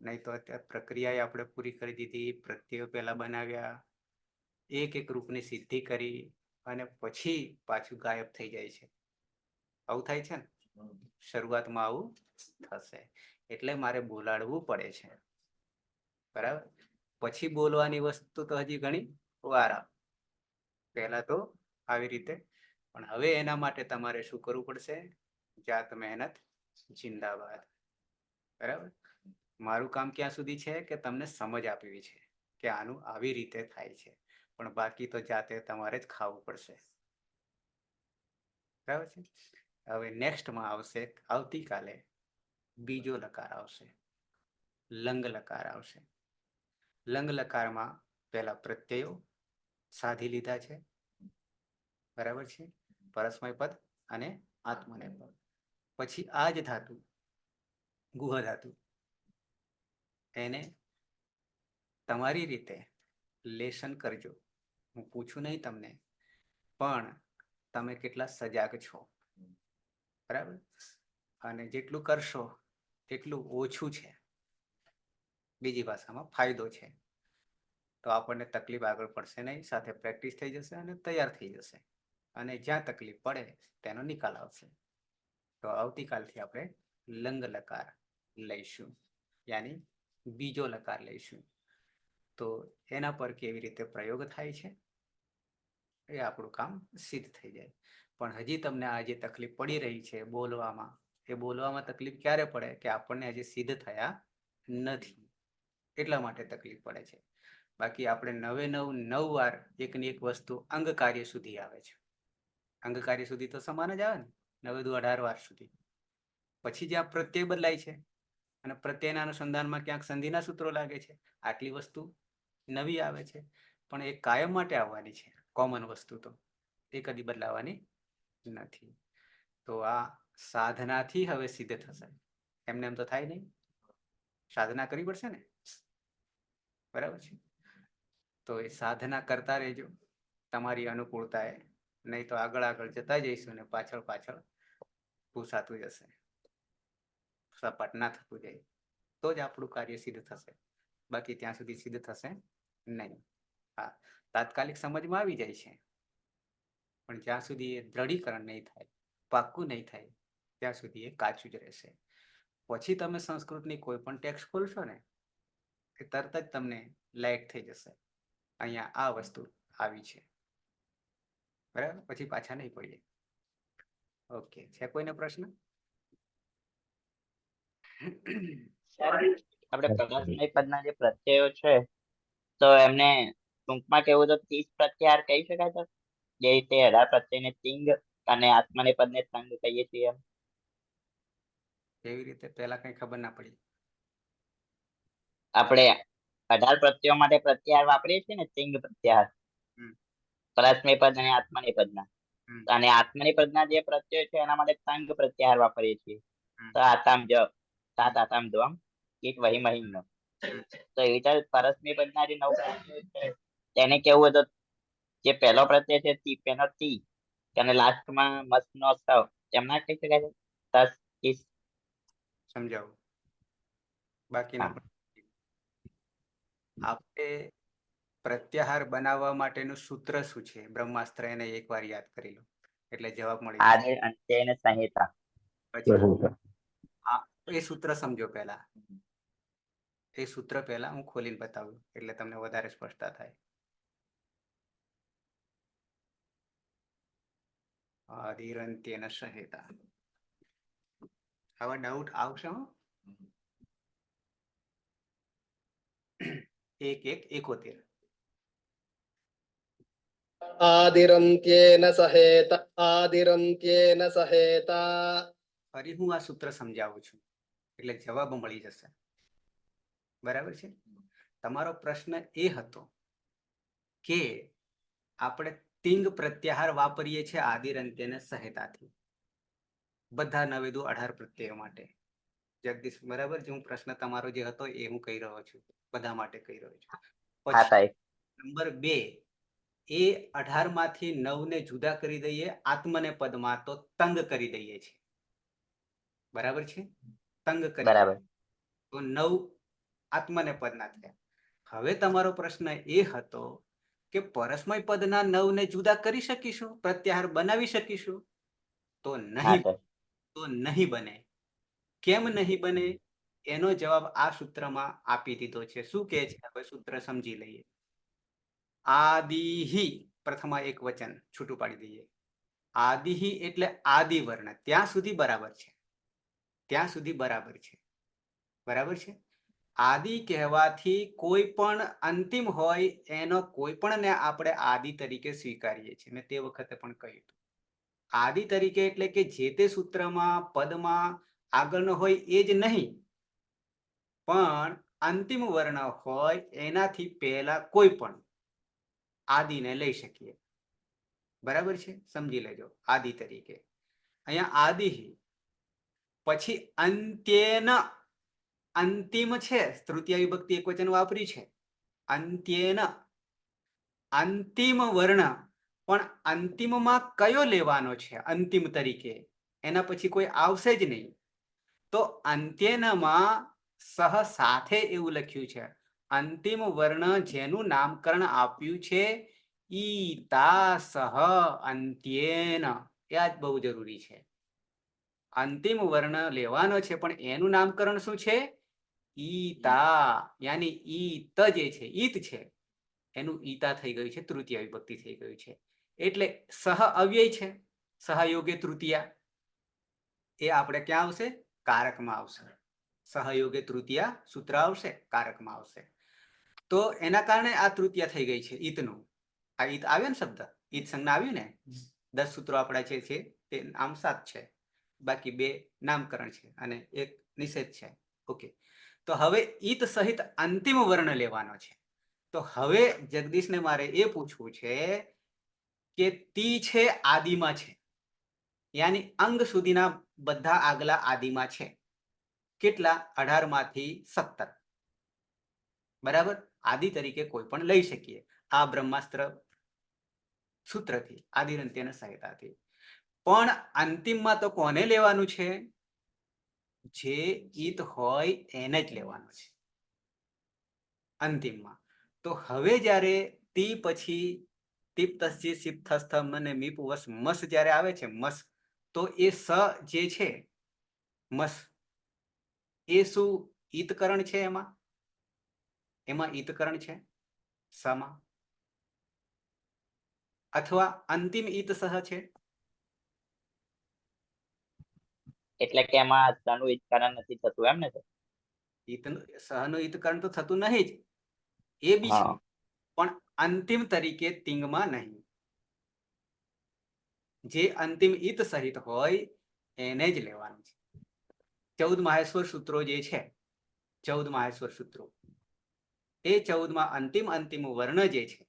નહીં તો અત્યારે પ્રક્રિયા આપણે પૂરી કરી દીધી, પ્રત્યયો પહેલા બનાવ્યા, એક એક રૂપની સિદ્ધિ કરી, અને પછી પાછું ગાયબ થઈ જાય છે. આવું થાય છે ને, શરૂઆતમાં આવું થશે. એટલે મારે બોલાડવું પડે છે, બરાબર. પછી બોલવાની વસ્તુ તો હજી ઘણી વાર આવે, પહેલા તો આવી રીતે. પણ હવે એના માટે તમારે શું કરવું પડશે? જાત મહેનત જિંદાબાદ. બરાબર. મારું કામ ક્યાં સુધી છે કે તમને સમજ આપવી છે કે આનું આવી રીતે થાય છે, પણ બાકી તો જાતે તમારે જ ખાવું પડશે. બરાબર છે. હવે નેક્સ્ટમાં આવશે, આવતીકાલે બીજો લકાર આવશે, લંગ લકાર આવશે. લંગ લકારમાં પહેલા પ્રત્યયો સાધી લીધા છે, બરાબર છે, પરસ્મય પદ અને આત્મનેય પદ. પછી આ જ ધાતુ ગુહ ધાતુ, એને તમારી રીતે લેશન કરજો. હું પૂછું નહીં તમને, પણ તમે કેટલા સજાગ છો, બરાબર. અને જેટલું કરશો એટલું ઓછું છે. બીજી ભાષામાં ફાયદો છે. તો આપણને તકલીફ આગળ પડશે નહીં, સાથે પ્રેક્ટિસ થઈ જશે અને તૈયાર થઈ જશે. અને જ્યાં તકલીફ પડે તેનો નિકાલ આવશે. તો આવતીકાલથી આપણે લંગ લકાર લઈશું, યાની બીજો લકાર લઈશું. તો એના પર કેવી રીતે પ્રયોગ થાય છે એ આપણું કામ સિદ્ધ થઈ જાય. પણ હજી તમને આ જે તકલીફ પડી રહી છે બોલવામાં, એ બોલવામાં તકલીફ ક્યારે પડે કે આપણને હજી સિદ્ધ થયા નથી, એટલા માટે તકલીફ પડે છે. બાકી આપણે નવ વાર એકની એક વસ્તુ અંગ કાર્ય સુધી આવે છે. અંગ કાર્ય સુધી તો સમાન જ આવે ને, 9 દુ 18 વાર સુધી. પછી જ્યાં પ્રત્યય બદલાય છે અને પ્રત્યયના અનુસંધાનમાં ક્યાંક સંધિના સૂત્રો લાગે છે, આટલી વસ્તુ નવી આવે છે. પણ એ કાયમ માટે આવવાની છે, કોમન વસ્તુ તો એ કદી બદલાવાની નથી. તો આ સાધનાથી હવે સિદ્ધ થશે, એમને એમ તો થાય નહીં. સાધના કરવી પડશે ને, બરાબર છે. તો એ સાધના કરતા રહેજો તમારી અનુકૂળતાએ, નહીં તો આગળ આગળ જતા જઈશું ને પાછળ પાછળ પૂછાતું જશે, સપાટ ના થતું જાય. તો જ આપણું કાર્ય સિદ્ધ થશે, બાકી ત્યાં સુધી સિદ્ધ થશે નહીં. હા, તાત્કાલિક સમજમાં આવી જાય છે પણ જ્યાં સુધી એ દ્રઢીકરણ નહીં થાય, પાક્કું નહીં થાય, ત્યાં સુધી એ કાચું જ રહેશે. પછી તમે સંસ્કૃતની કોઈ પણ ટેક્સ્ટ ખોલશો ને કે તરત જ તમને લાઇટ થઈ જશે, અહીંયા આ વસ્તુ આવી છે. બરાબર, પછી પાછા નહીં પડીએ. ઓકે, છે કોઈને પ્રશ્ન? આપણે પ્રદર્શનીય પદના જે પ્રત્યયો છે તો એમને ટૂંકમાં કેવું તો 30 પ્રત્યાહાર કહી શકાય તો જે રીતે 18 પ્રત્યયને તિંગ અને આત્મને પદને તંગ કહીએ છીએ એમ. એવી રીતે પહેલા કઈ ખબર ના પડી. આપણે 18 પ્રત્યયો માટે પ્રત્યાહાર વાપરીએ છીએ ને, તિંગ પ્રત્યાહાર પ્રદર્શનીય પદ અને આત્મનેય પદના. અને આત્મનેય પદના જે પ્રત્યયો છે એના માટે તંગ પ્રત્યાહાર વાપરીએ છીએ. તો આતામ જ તાત આતામ દ્વમ એક વહી મહિનો. તો એ રીતે પરસ્મય પદના જે 9 પ્રત્યયો છે તેને કેવું હતું, જે પહેલો પ્રત્યય છે તી, પેનો તી અને લાસ્ટમાં મસ્નો સવ, એમના કહી શકાય છે તસ કિસ. સમજાવું બાકીના. આપણે પ્રત્યાહાર બનાવવા માટેનું સૂત્ર શું છે? બ્રહ્માસ્ત્ર, એને એકવાર યાદ કરી લો એટલે જવાબ મળી જશે. આદિ અંત્ય અને સંહિતા. એ સૂત્ર સમજો પહેલા. એ સૂત્ર પહેલા હું ખોલીને બતાવું એટલે તમને વધારે સ્પષ્ટતા થાય. આદિરંત્ય અને સંહિતા. હવે ડાઉટ આવશે? 1-1-71. આદિરંત્યેન સહેત આદિરંત્યેન સહેતા. ફરી હું આ સૂત્ર સમજાવું છું એટલે જવાબ મળી જશે. બરાબર છે? તમારો પ્રશ્ન એ હતો કે આપણે તિંગ પ્રત્યાહાર વાપરીએ છીએ આદિરંત્ય અને સહેતાથી બધા 9-18 પ્રત્યયો માટે. જગદીશ, બરાબર છે? હું પ્રશ્ન તમારો જે હતો એ હું કહી રહ્યો છું, બધા માટે કહી રહ્યો છું. પછી નંબર 2, એ 18 માંથી 9 ને જુદા કરી દઈએ આત્મને પદમાં તો તંગ કરી દઈએ છીએ. બરાબર છે? તંગ કરી બરાબર. તો 9 આત્મને પદના થયા. હવે તમારો પ્રશ્ન એ હતો કે પરસ્મય પદના 9 ને જુદા કરી શકીશું, પ્રત્યાહાર બનાવી શકીશું? તો નહીં બને. કેમ નહીં બને એનો જવાબ આ સૂત્રમાં આપી દીધો છે. શું કહે છે? હવે સૂત્ર સમજી લઈએ. આદિહિ, પ્રથમ એક વચન છૂટું પાડી દઈએ. આદિહિ એટલે આદિ વર્ણ. ત્યાં સુધી બરાબર છે, ત્યાં સુધી બરાબર છે. બરાબર છે? આદિ કહેવાથી કોઈ પણ અંતિમ હોય એનો કોઈ પણ ને આપણે આદિ તરીકે સ્વીકારીએ છીએ. મેં તે વખતે પણ કહ્યું હતું. આદિ તરીકે એટલે કે જે તે સૂત્રમાં પદમાં આગળનો હોય એ જ નહીં, પણ અંતિમ વર્ણ હોય એનાથી પહેલા કોઈ પણ આદિને લઈ શકીએ. બરાબર છે? સમજી લેજો. આદિ તરીકે અહીંયા આદિ, પછી અંત્યેન, અંતિમ છે, તૃતીય વિભક્તિ એકવચન વાપરી છે. અંત્યેન, અંતિમ વર્ણ, પણ અંતિમમાં કયો લેવાનો છે? અંતિમ તરીકે એના પછી કોઈ આવશે જ નહીં. તો અંત્યેનમાં સહ સાથે એવું લખ્યું છે. અંતિમ વર્ણ જેનું નામકરણ આપ્યું છે ઈતા સહ અંત્યેન, એ જ બહુ જરૂરી છે. અંતિમ વર્ણ લેવાનો છે પણ એનું નામકરણ શું છે? ઈતા, યાની ઈત જે છે, ઈત છે, એનું ઈતા થઈ ગયું છે, તૃતીય વિભક્તિ થઈ ગયું છે. એટલે સહ અવ્યય છે, સહયોગે તૃતીયા, એ આપણે ક્યાં આવશે? કારકમાં આવશે. સહયોગે તૃતીયા સૂત્ર આવશે, કારકમાં આવશે. તો એના કારણે આ તૃતીયા થઈ ગઈ છે ઈતનું. આ ઈત આવ્યો ને શબ્દ, ઈત સંજ્ઞા આવ્યું ને. 10 સૂત્રો આપણા છે તે આમ 7 છે, બાકી 2 નામકરણ છે અને 1 નિષેધ છે. ઓકે, તો હવે ઈત સહિત અંતિમ વર્ણ લેવાનો છે. તો હવે જગદીશને મારે એ પૂછવું છે કે તી છે આદિમાં છે, યાની અંગ સુધીના બધા આગલા આદિમાં છે. કેટલા? 18 માંથી 17. બરાબર? આદિ તરીકે કોઈ પણ લઈ શકીએ આ બ્રહ્માસ્ત્ર સૂત્રથી, આદિરંત્ય અને સંહિતાથી. પણ અંતિમમાં તો કોને લેવાનું છે? જે ઈત હોય એને જ લેવાનું છે અંતિમમાં. તો હવે જ્યારે તી પછી તીપ તસ્જી સિપ થસ્થ મને મીપ વસ મસ જ્યારે આવે છે મસ, તો એ સ જે છે મસ એ શું ઈતકરણ છે? એમાં ઈતકરણ છે સમાં, અથવા અંતિમ ઈત સહ છે? એટલે કે એમાં સનું ઈતકરણ નથી થતું એમ ને સર? સહનું ઈતકરણ તો થતું નહીં જ, એ બી છે, હા પણ અંતિમ તરીકે તિંગમાં નહીં. જે અંતિમ ઈત સહિત હોય એને જ લેવાનું છે. 14 માહેશ્વર સૂત્રો જે છે, 14 માહેશ્વર સૂત્રો, એ 14માં અંતિમ વર્ણ જે છે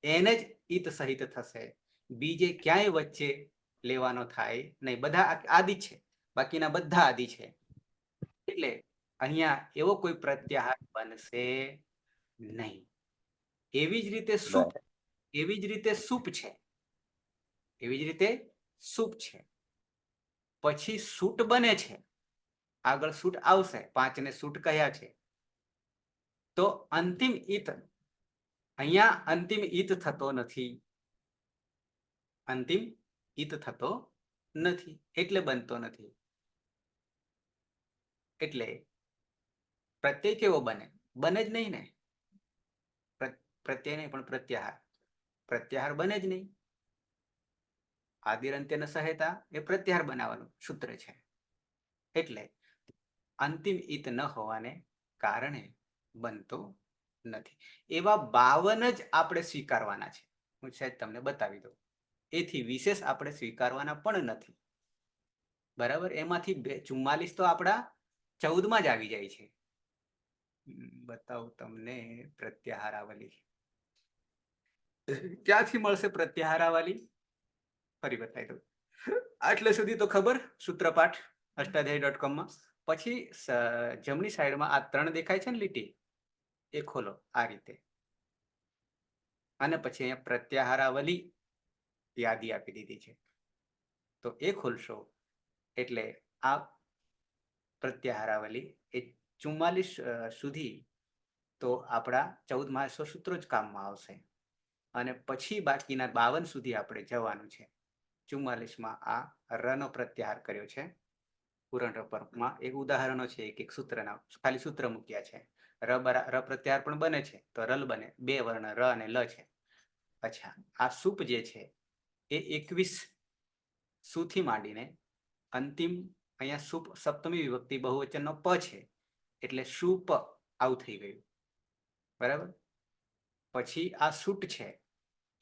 એને જ ઈત સહિત થશે. બીજે ક્યાંય વચ્ચે લેવાનો થાય નહીં. બધા આદિ છે, બાકીના બધા આદિ છે. એટલે અહીંયા એવો કોઈ પ્રત્યાહાર બનશે નહીં. એવી જ રીતે સુપ, એવી જ રીતે સુપ છે, એવી જ રીતે સુપ છે. પછી સૂટ બને છે, આગળ સૂટ આવશે, 5 ને સૂટ કયા છે. તો અંતિમ ઈત, અહીંયા અંતિમ ઈત થતો નથી, અંતિમ ઈત થતો નથી, એટલે બનતો નથી. એટલે પ્રત્યય કેવો બને? બને જ નહીં ને. પ્રત્યય નહીં પણ પ્રત્યાહાર, પ્રત્યાહાર બને જ નહીં. આદિરંત્યન સહેતા એ પ્રત્યાહાર બનાવવાનું સૂત્ર છે. એટલે અંતિમ ઈત ન હોવાને કારણે બનતો નથી. એવા 52 જ આપણે સ્વીકારવાના છે. હું સાહેબ તમને બતાવી દઉં. એથી વિશેષ આપણે સ્વીકારવાના પણ નથી. બરાબર? એમાંથી 44 તો આપણા 14માં જ આવી જાય છે. બતાવું તમને પ્રત્યાહારાવલી. ક્યાંથી મળશે પ્રત્યાહારાવલી? ફરી બતાવી દઉં. આટલે સુધી તો ખબર, સૂત્રપાઠ અષ્ટાધ્યાયી.com માં. પછી જમણી સાઈડમાં આ 3 દેખાય છે ને લીટી, એ ખોલો આ રીતે, અને પછી અહીંયા પ્રત્યાહારાવલી યાદી આપી દીધી છે. તો એ ખોલશો એટલે આ પ્રત્યાહારાવલી એ 44 સુધી તો આપણા 14 માહેશ્વર સૂત્રો જ કામમાં આવશે. અને પછી બાકીના 52 સુધી આપણે જવાનું છે. 44માં આ રનો પ્રત્યાહાર કર્યો છે. પૂરણ રપરમાં એક ઉદાહરણો છે, એક સૂત્રના ખાલી સૂત્ર મૂક્યા છે. ર પ્રત્યાહાર પણ બને છે તો રલ બને, 2 વર્ણ ર અને લ છે. અચ્છા, આ સુપ જે છે એ 21 સુથી માંડીને અંતિમ, અહીંયા સુપ સપ્તમી વિભક્તિ બહુવચનનો પ છે, એટલે સુપ આવું થઈ ગયું. બરાબર? પછી આ સૂટ છે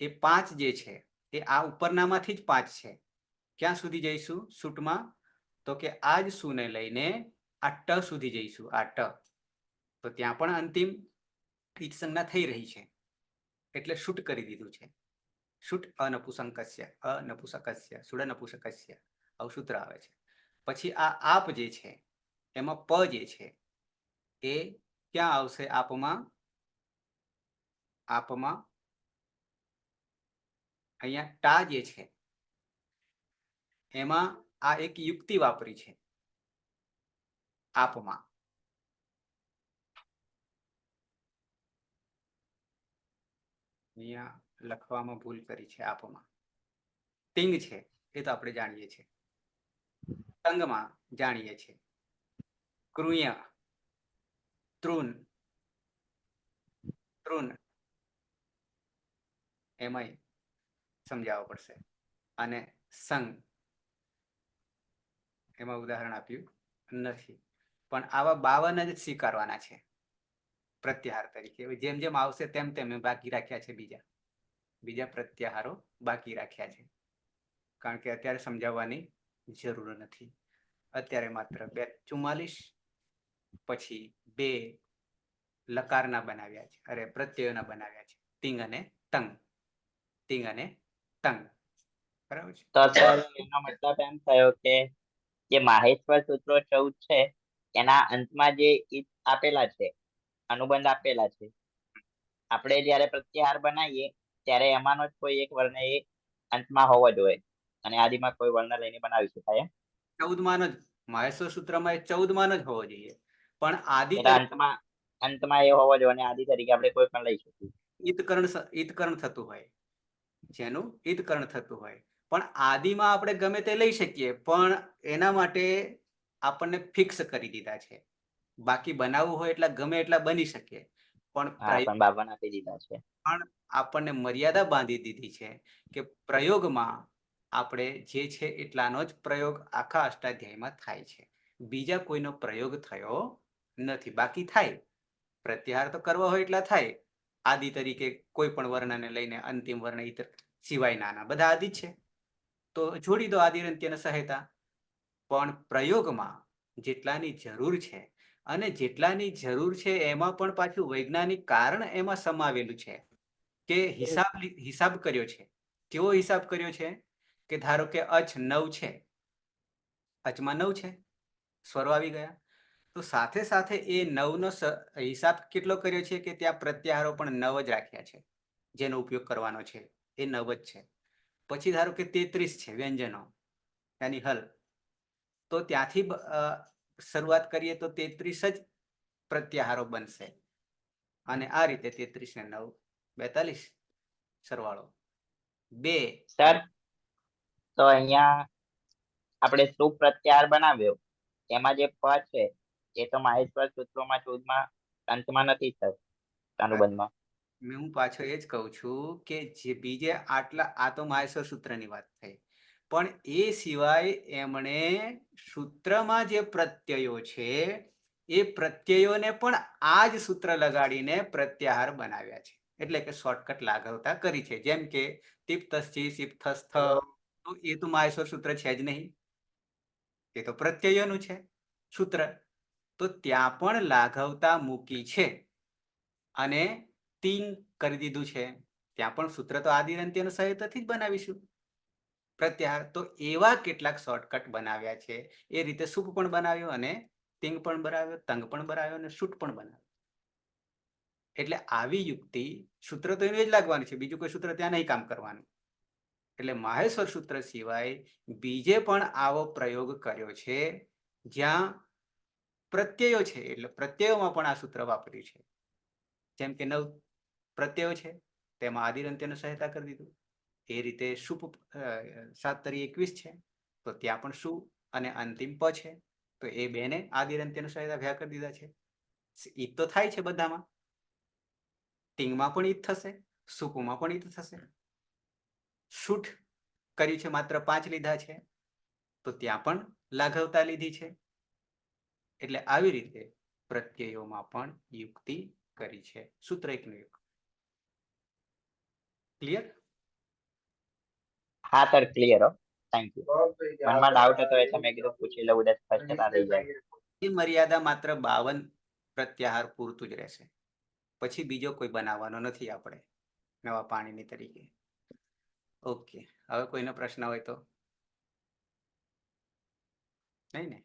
એ 5 જે છે એ આ ઉપરનામાંથી જ 5 છે. ક્યાં સુધી જઈશું સૂટમાં? તો કે આ જ સુને લઈને આ ટ સુધી જઈશું. આ ટ, તો ત્યાં પણ અંતિમ ઈત સંજ્ઞા થઈ રહી છે, એટલે શૂટ કરી દીધું છે. શૂટ અનપુસંકસ્ય, અનપુસકસ્ય, સુડનપુસકસ્ય, આવું સૂત્ર આવે છે. પછી આ આપ જે છે એમાં પ જે છે એ ક્યાં આવશે? આપમાં, આપમાં અહીંયા ટા જે છે એમાં આ એક યુક્તિ વાપરી છે આપમાં. અહીંયા લખવામાં ભૂલ કરી છે. આપમાં તિંગ છે એ તો આપણે જાણીએ છીએ, તંગમાં જાણીએ છીએ, કૃય, તૃન, તૃન એમાંય સમજાવવા પડશે. અને સંગ, એમાં ઉદાહરણ આપ્યું નથી. પણ આવા 52 જ સ્વીકારવાના છે પ્રત્યાહાર તરીકે. જેમ જેમ આવશે તેમ તેમ બાકી રાખ્યા છે, બીજા પ્રત્યાહારો બાકી રાખ્યા છે. કારણ કે અત્યારે સમજાવવાની જરૂર નથી. અત્યારે માત્ર 44 પછી 2 લકારના બનાવ્યા છે, અરે પ્રત્યયોના બનાવ્યા છે, તિંગ અને તંગ, તિંગ અને તંગ. બરાબર છે? તો સર એનો મતલબ એમ થયો કે જે માહેશ્વર સૂત્રો 14 છે એના અંતમાં જે ઈત આપેલા છે, અનુબંધ આપેલા છે, આપણે જયારે પ્રત્યાહાર બનાવીએ ત્યારે એમાંનો જ કોઈ એક વર્ણ એ અંતમાં હોવો જોઈએ અને આદિમાં કોઈ વર્ણ લઈને બનાવી શકાય. 14માં જ માહેશ્વર સૂત્રમાં 14માં જ હોવો જોઈએ, પણ આદિ અંતમાં એ હોવો જોઈએ અને આદિ તરીકે આપણે કોઈ પણ લઈ શકીએ. ઈતકરણ થતું હોય, જેનું ઈતકરણ થતું હોય, પણ આદિમાં આપણે ગમે તે લઈ શકીએ, પણ એના માટે આપણને ફિક્સ કરી દીધા છે. બાકી બનાવવું હોય એટલા ગમે એટલા બની શકે, પણ હા પણ બાબાને આપી દીધા છે. પણ આપણને મર્યાદા બાંધી દીધી છે કે પ્રયોગમાં આપણે જે છે એટલાનો જ પ્રયોગ આખા અષ્ટાધ્યાયમાં થાય છે, બીજા કોઈનો પ્રયોગ થયો નથી. બાકી થાય, પ્રત્યાહાર તો કરવા હોય એટલા થાય. આદિ તરીકે કોઈ પણ વર્ણને લઈને અંતિમ વર્ણ ઇતર સિવાય નાના બધા આદિ જ છે, તો જોડી દો આદિરંત્યને સહાયતા. પણ પ્રયોગમાં જેટલાની જરૂર છે, અને જેટલાની જરૂર છે એમાં પણ પાછું વૈજ્ઞાનિક કારણ એમાં સમાવેલું છે કે હિસાબ કર્યો છે. કેવો હિસાબ કર્યો છે કે ધારો કે અચ 9 છે, અચમાં 9 છે, સ્વરો આવી ગયા, તો સાથે સાથે એ 9 નો હિસાબ કેટલો કર્યો છે કે ત્યાં પ્રત્યાહારો પણ 9 જ રાખ્યા છે, જેનો ઉપયોગ કરવાનો છે એ 9 જ છે. પછી ધારો કે 33 છે વ્યંજનો એની હલ, તો ત્યાંથી શરૂઆત કરીએ તો 33 જ પ્રત્યાહારો બનશે, અને આ રીતે 33 ને 9 42 સરવાળો 2. સર તો અહીંયા આપણે શું પ્રત્યાહાર બનાવ્યો, એમાં જે પ છે એ તો માહેશ્વર સૂત્રોમાં 14માં અંતમાં નથી સર, અનુબંધમાં. હું પાછો એ જ કહું છું કે જે બીજે આટલા, આ તો માહેશ્વર સૂત્રની વાત થઈ, પણ એ સિવાય એમણે સૂત્રમાં જે પ્રત્યયો છે એ પ્રત્યયોને પણ આ જ સૂત્ર લગાડીને પ્રત્યાહાર બનાવ્યા છે, એટલે કે શોર્ટકટ લાઘવતા કરી છે. જેમ કે તિપ્તસ્થી સિપ્તસ્થ, તો એ તો માહેશ્વર સૂત્ર છે જ નહીં, એ તો પ્રત્યયોનું છે સૂત્ર, તો ત્યાં પણ લાઘવતા મૂકી છે અને તિંગ કરી દીધું છે. ત્યાં પણ સૂત્ર તો આદિરંત્યનો સહાયતાથી જ બનાવીશું પ્રત્યાહાર. તો એવા કેટલાક શોર્ટકટ બનાવ્યા છે, એ રીતે સુપ પણ બનાવ્યો અને તિંગ પણ બનાવ્યો, તંગ પણ બનાવ્યો અને શુટ પણ બનાવ્યો. એટલે આવી યુક્તિ, સૂત્ર તો એનું જ લાગવાનું છે, બીજું કોઈ સૂત્ર ત્યાં નહીં કામ કરવાનું. એટલે માહેશ્વર સૂત્ર સિવાય બીજે પણ આવો પ્રયોગ કર્યો છે જ્યાં પ્રત્યયો છે, એટલે પ્રત્યયોમાં પણ આ સૂત્ર વાપર્યું છે. જેમ કે 9 પ્રત્યયો છે, તેમાં આદિરંત્યનો સહાયતા કરી દીધું. એ રીતે શુપ 7 તરી 21 છે, તો ત્યાં પણ સુ અને અંતિમ પ છે, તો એ બેને આદિરંત્યનો સહાયતા ભેગા કરી દીધા છે. ઈદ તો થાય છે બધામાં, તિંગમાં પણ ઈદ થશે, સુપમાં પણ ઈદ થશે. શુઠ કર્યું છે માત્ર 5 લીધા છે, તો ત્યાં પણ લાઘવતા લીધી છે. એટલે આવી રીતે પ્રત્યયોમાં પણ યુક્તિ કરી છે, સૂત્ર એકનું એક. ક્લિયર? હા સર ક્લિયર, થેન્ક યુ. મનમાં ડાઉટ હતો એટલે મેં કીધું પૂછી લઉં, એટલે સ્પષ્ટતા થઈ જાય. એ મર્યાદા માત્ર 52 પ્રત્યાહાર પૂરતું જ રહેશે, પછી બીજો કોઈ બનાવવાનો નથી આપણે નવા પાણીની તરીકે. ઓકે, હવે કોઈનો પ્રશ્ન હોય તો? નહીં ને?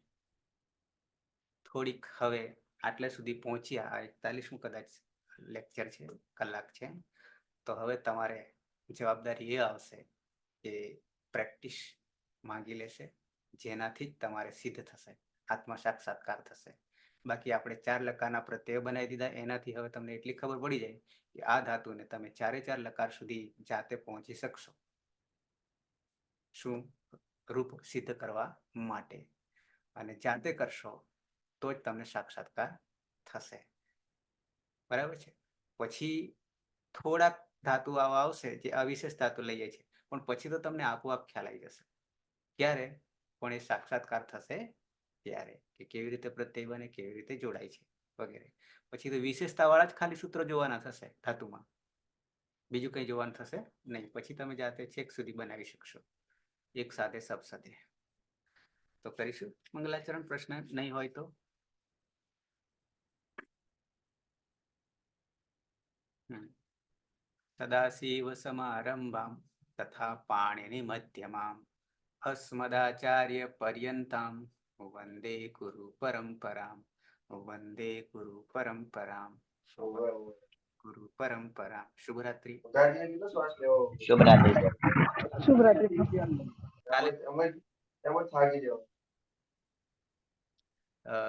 થોડીક હવે આટલે સુધી પહોંચ્યા, 41મું કદાચ લેક્ચર છે, કલાક છે, તો હવે તમારે જવાબદારી એ આવશે કે પ્રેક્ટિસ માંગી લેશે, જેનાથી જ તમારે સિદ્ધ થશે, આત્મ સાક્ષાત્કાર થશે. બાકી આપણે 4 લકારના પ્રત્યયો બનાવી દીધા, એનાથી હવે તમને એટલી ખબર પડી જાય કે આ ધાતુને તમે 4 લકાર સુધી જાતે પહોંચી શકશો, શું રૂપ સિદ્ધ કરવા માટે, અને જાતે કરશો તો જ તમને સાક્ષાત્કાર થશે. બરાબર છે? પછી થોડાક ધાતુ આવા આવશે જે અવિશેષ ધાતુ લઈએ છે, પણ પછી તો તમને આપોઆપ ખ્યાલ આવી જશે. ક્યારે? પણ એ સાક્ષાત્કાર થશે ત્યારે, કે કેવી રીતે પ્રત્યય બને, કેવી રીતે જોડાય છે વગેરે. પછી તો વિશેષતાવાળા જ ખાલી સૂત્રો જોવાના થશે ધાતુમાં, બીજું કંઈ જોવાનું થશે નહીં. પછી તમે જાતે છેક સુધી બનાવી શકશો, એક સાથે સબ સાથે. તો કરીશું મંગલાચરણ, પ્રશ્ન નહીં હોય તો? સદાશિવ સમારંભામ તથા પાણિનિ મધ્યમામ અસ્મદાચાર્ય પર્યંતામ વંદે ગુરુ પરંપરામ, વંદે ગુરુ પરંપરામ, ગુરુ પરંપરા. શુભરાત્રી. શુભરાત્રી સર. શુભરાત્રી.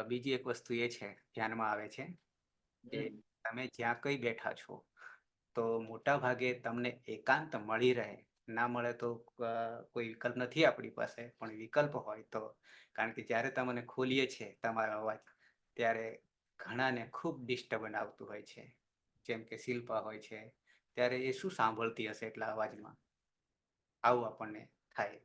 બીજી એક વસ્તુ એ છે, ધ્યાનમાં આવે છે કે તમે જ્યાં કઈ બેઠા છો તો મોટા ભાગે તમને એકાંત મળી રહે, ના મળે તો કોઈ વિકલ્પ નથી આપણી પાસે, પણ વિકલ્પ હોય તો, કારણ કે જ્યારે તમને ખોલીએ છીએ તમારો અવાજ ત્યારે ઘણાને ખૂબ ડિસ્ટર્બન્સ આવતું હોય છે, જેમ કે શિલ્પા હોય છે, ત્યારે એ શું સાંભળતી હશે એટલા અવાજમાં, આવું આપણને થાય.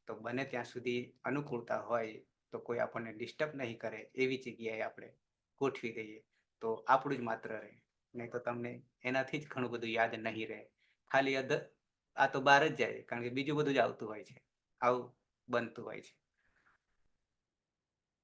તો બને ત્યાં સુધી અનુકૂળતા હોય તો કોઈ આપણને ડિસ્ટર્બ નહીં કરે એવી જગ્યાએ આપણે ગોઠવી દઈએ તો આપણું જ માત્ર રહે, નહીં તો તમને એનાથી જ ઘણું બધું યાદ નહીં રહે, ખાલી આ તો બહાર જ જાય, કારણ કે બીજું બધું જ આવતું હોય છે, આવું બનતું હોય છે.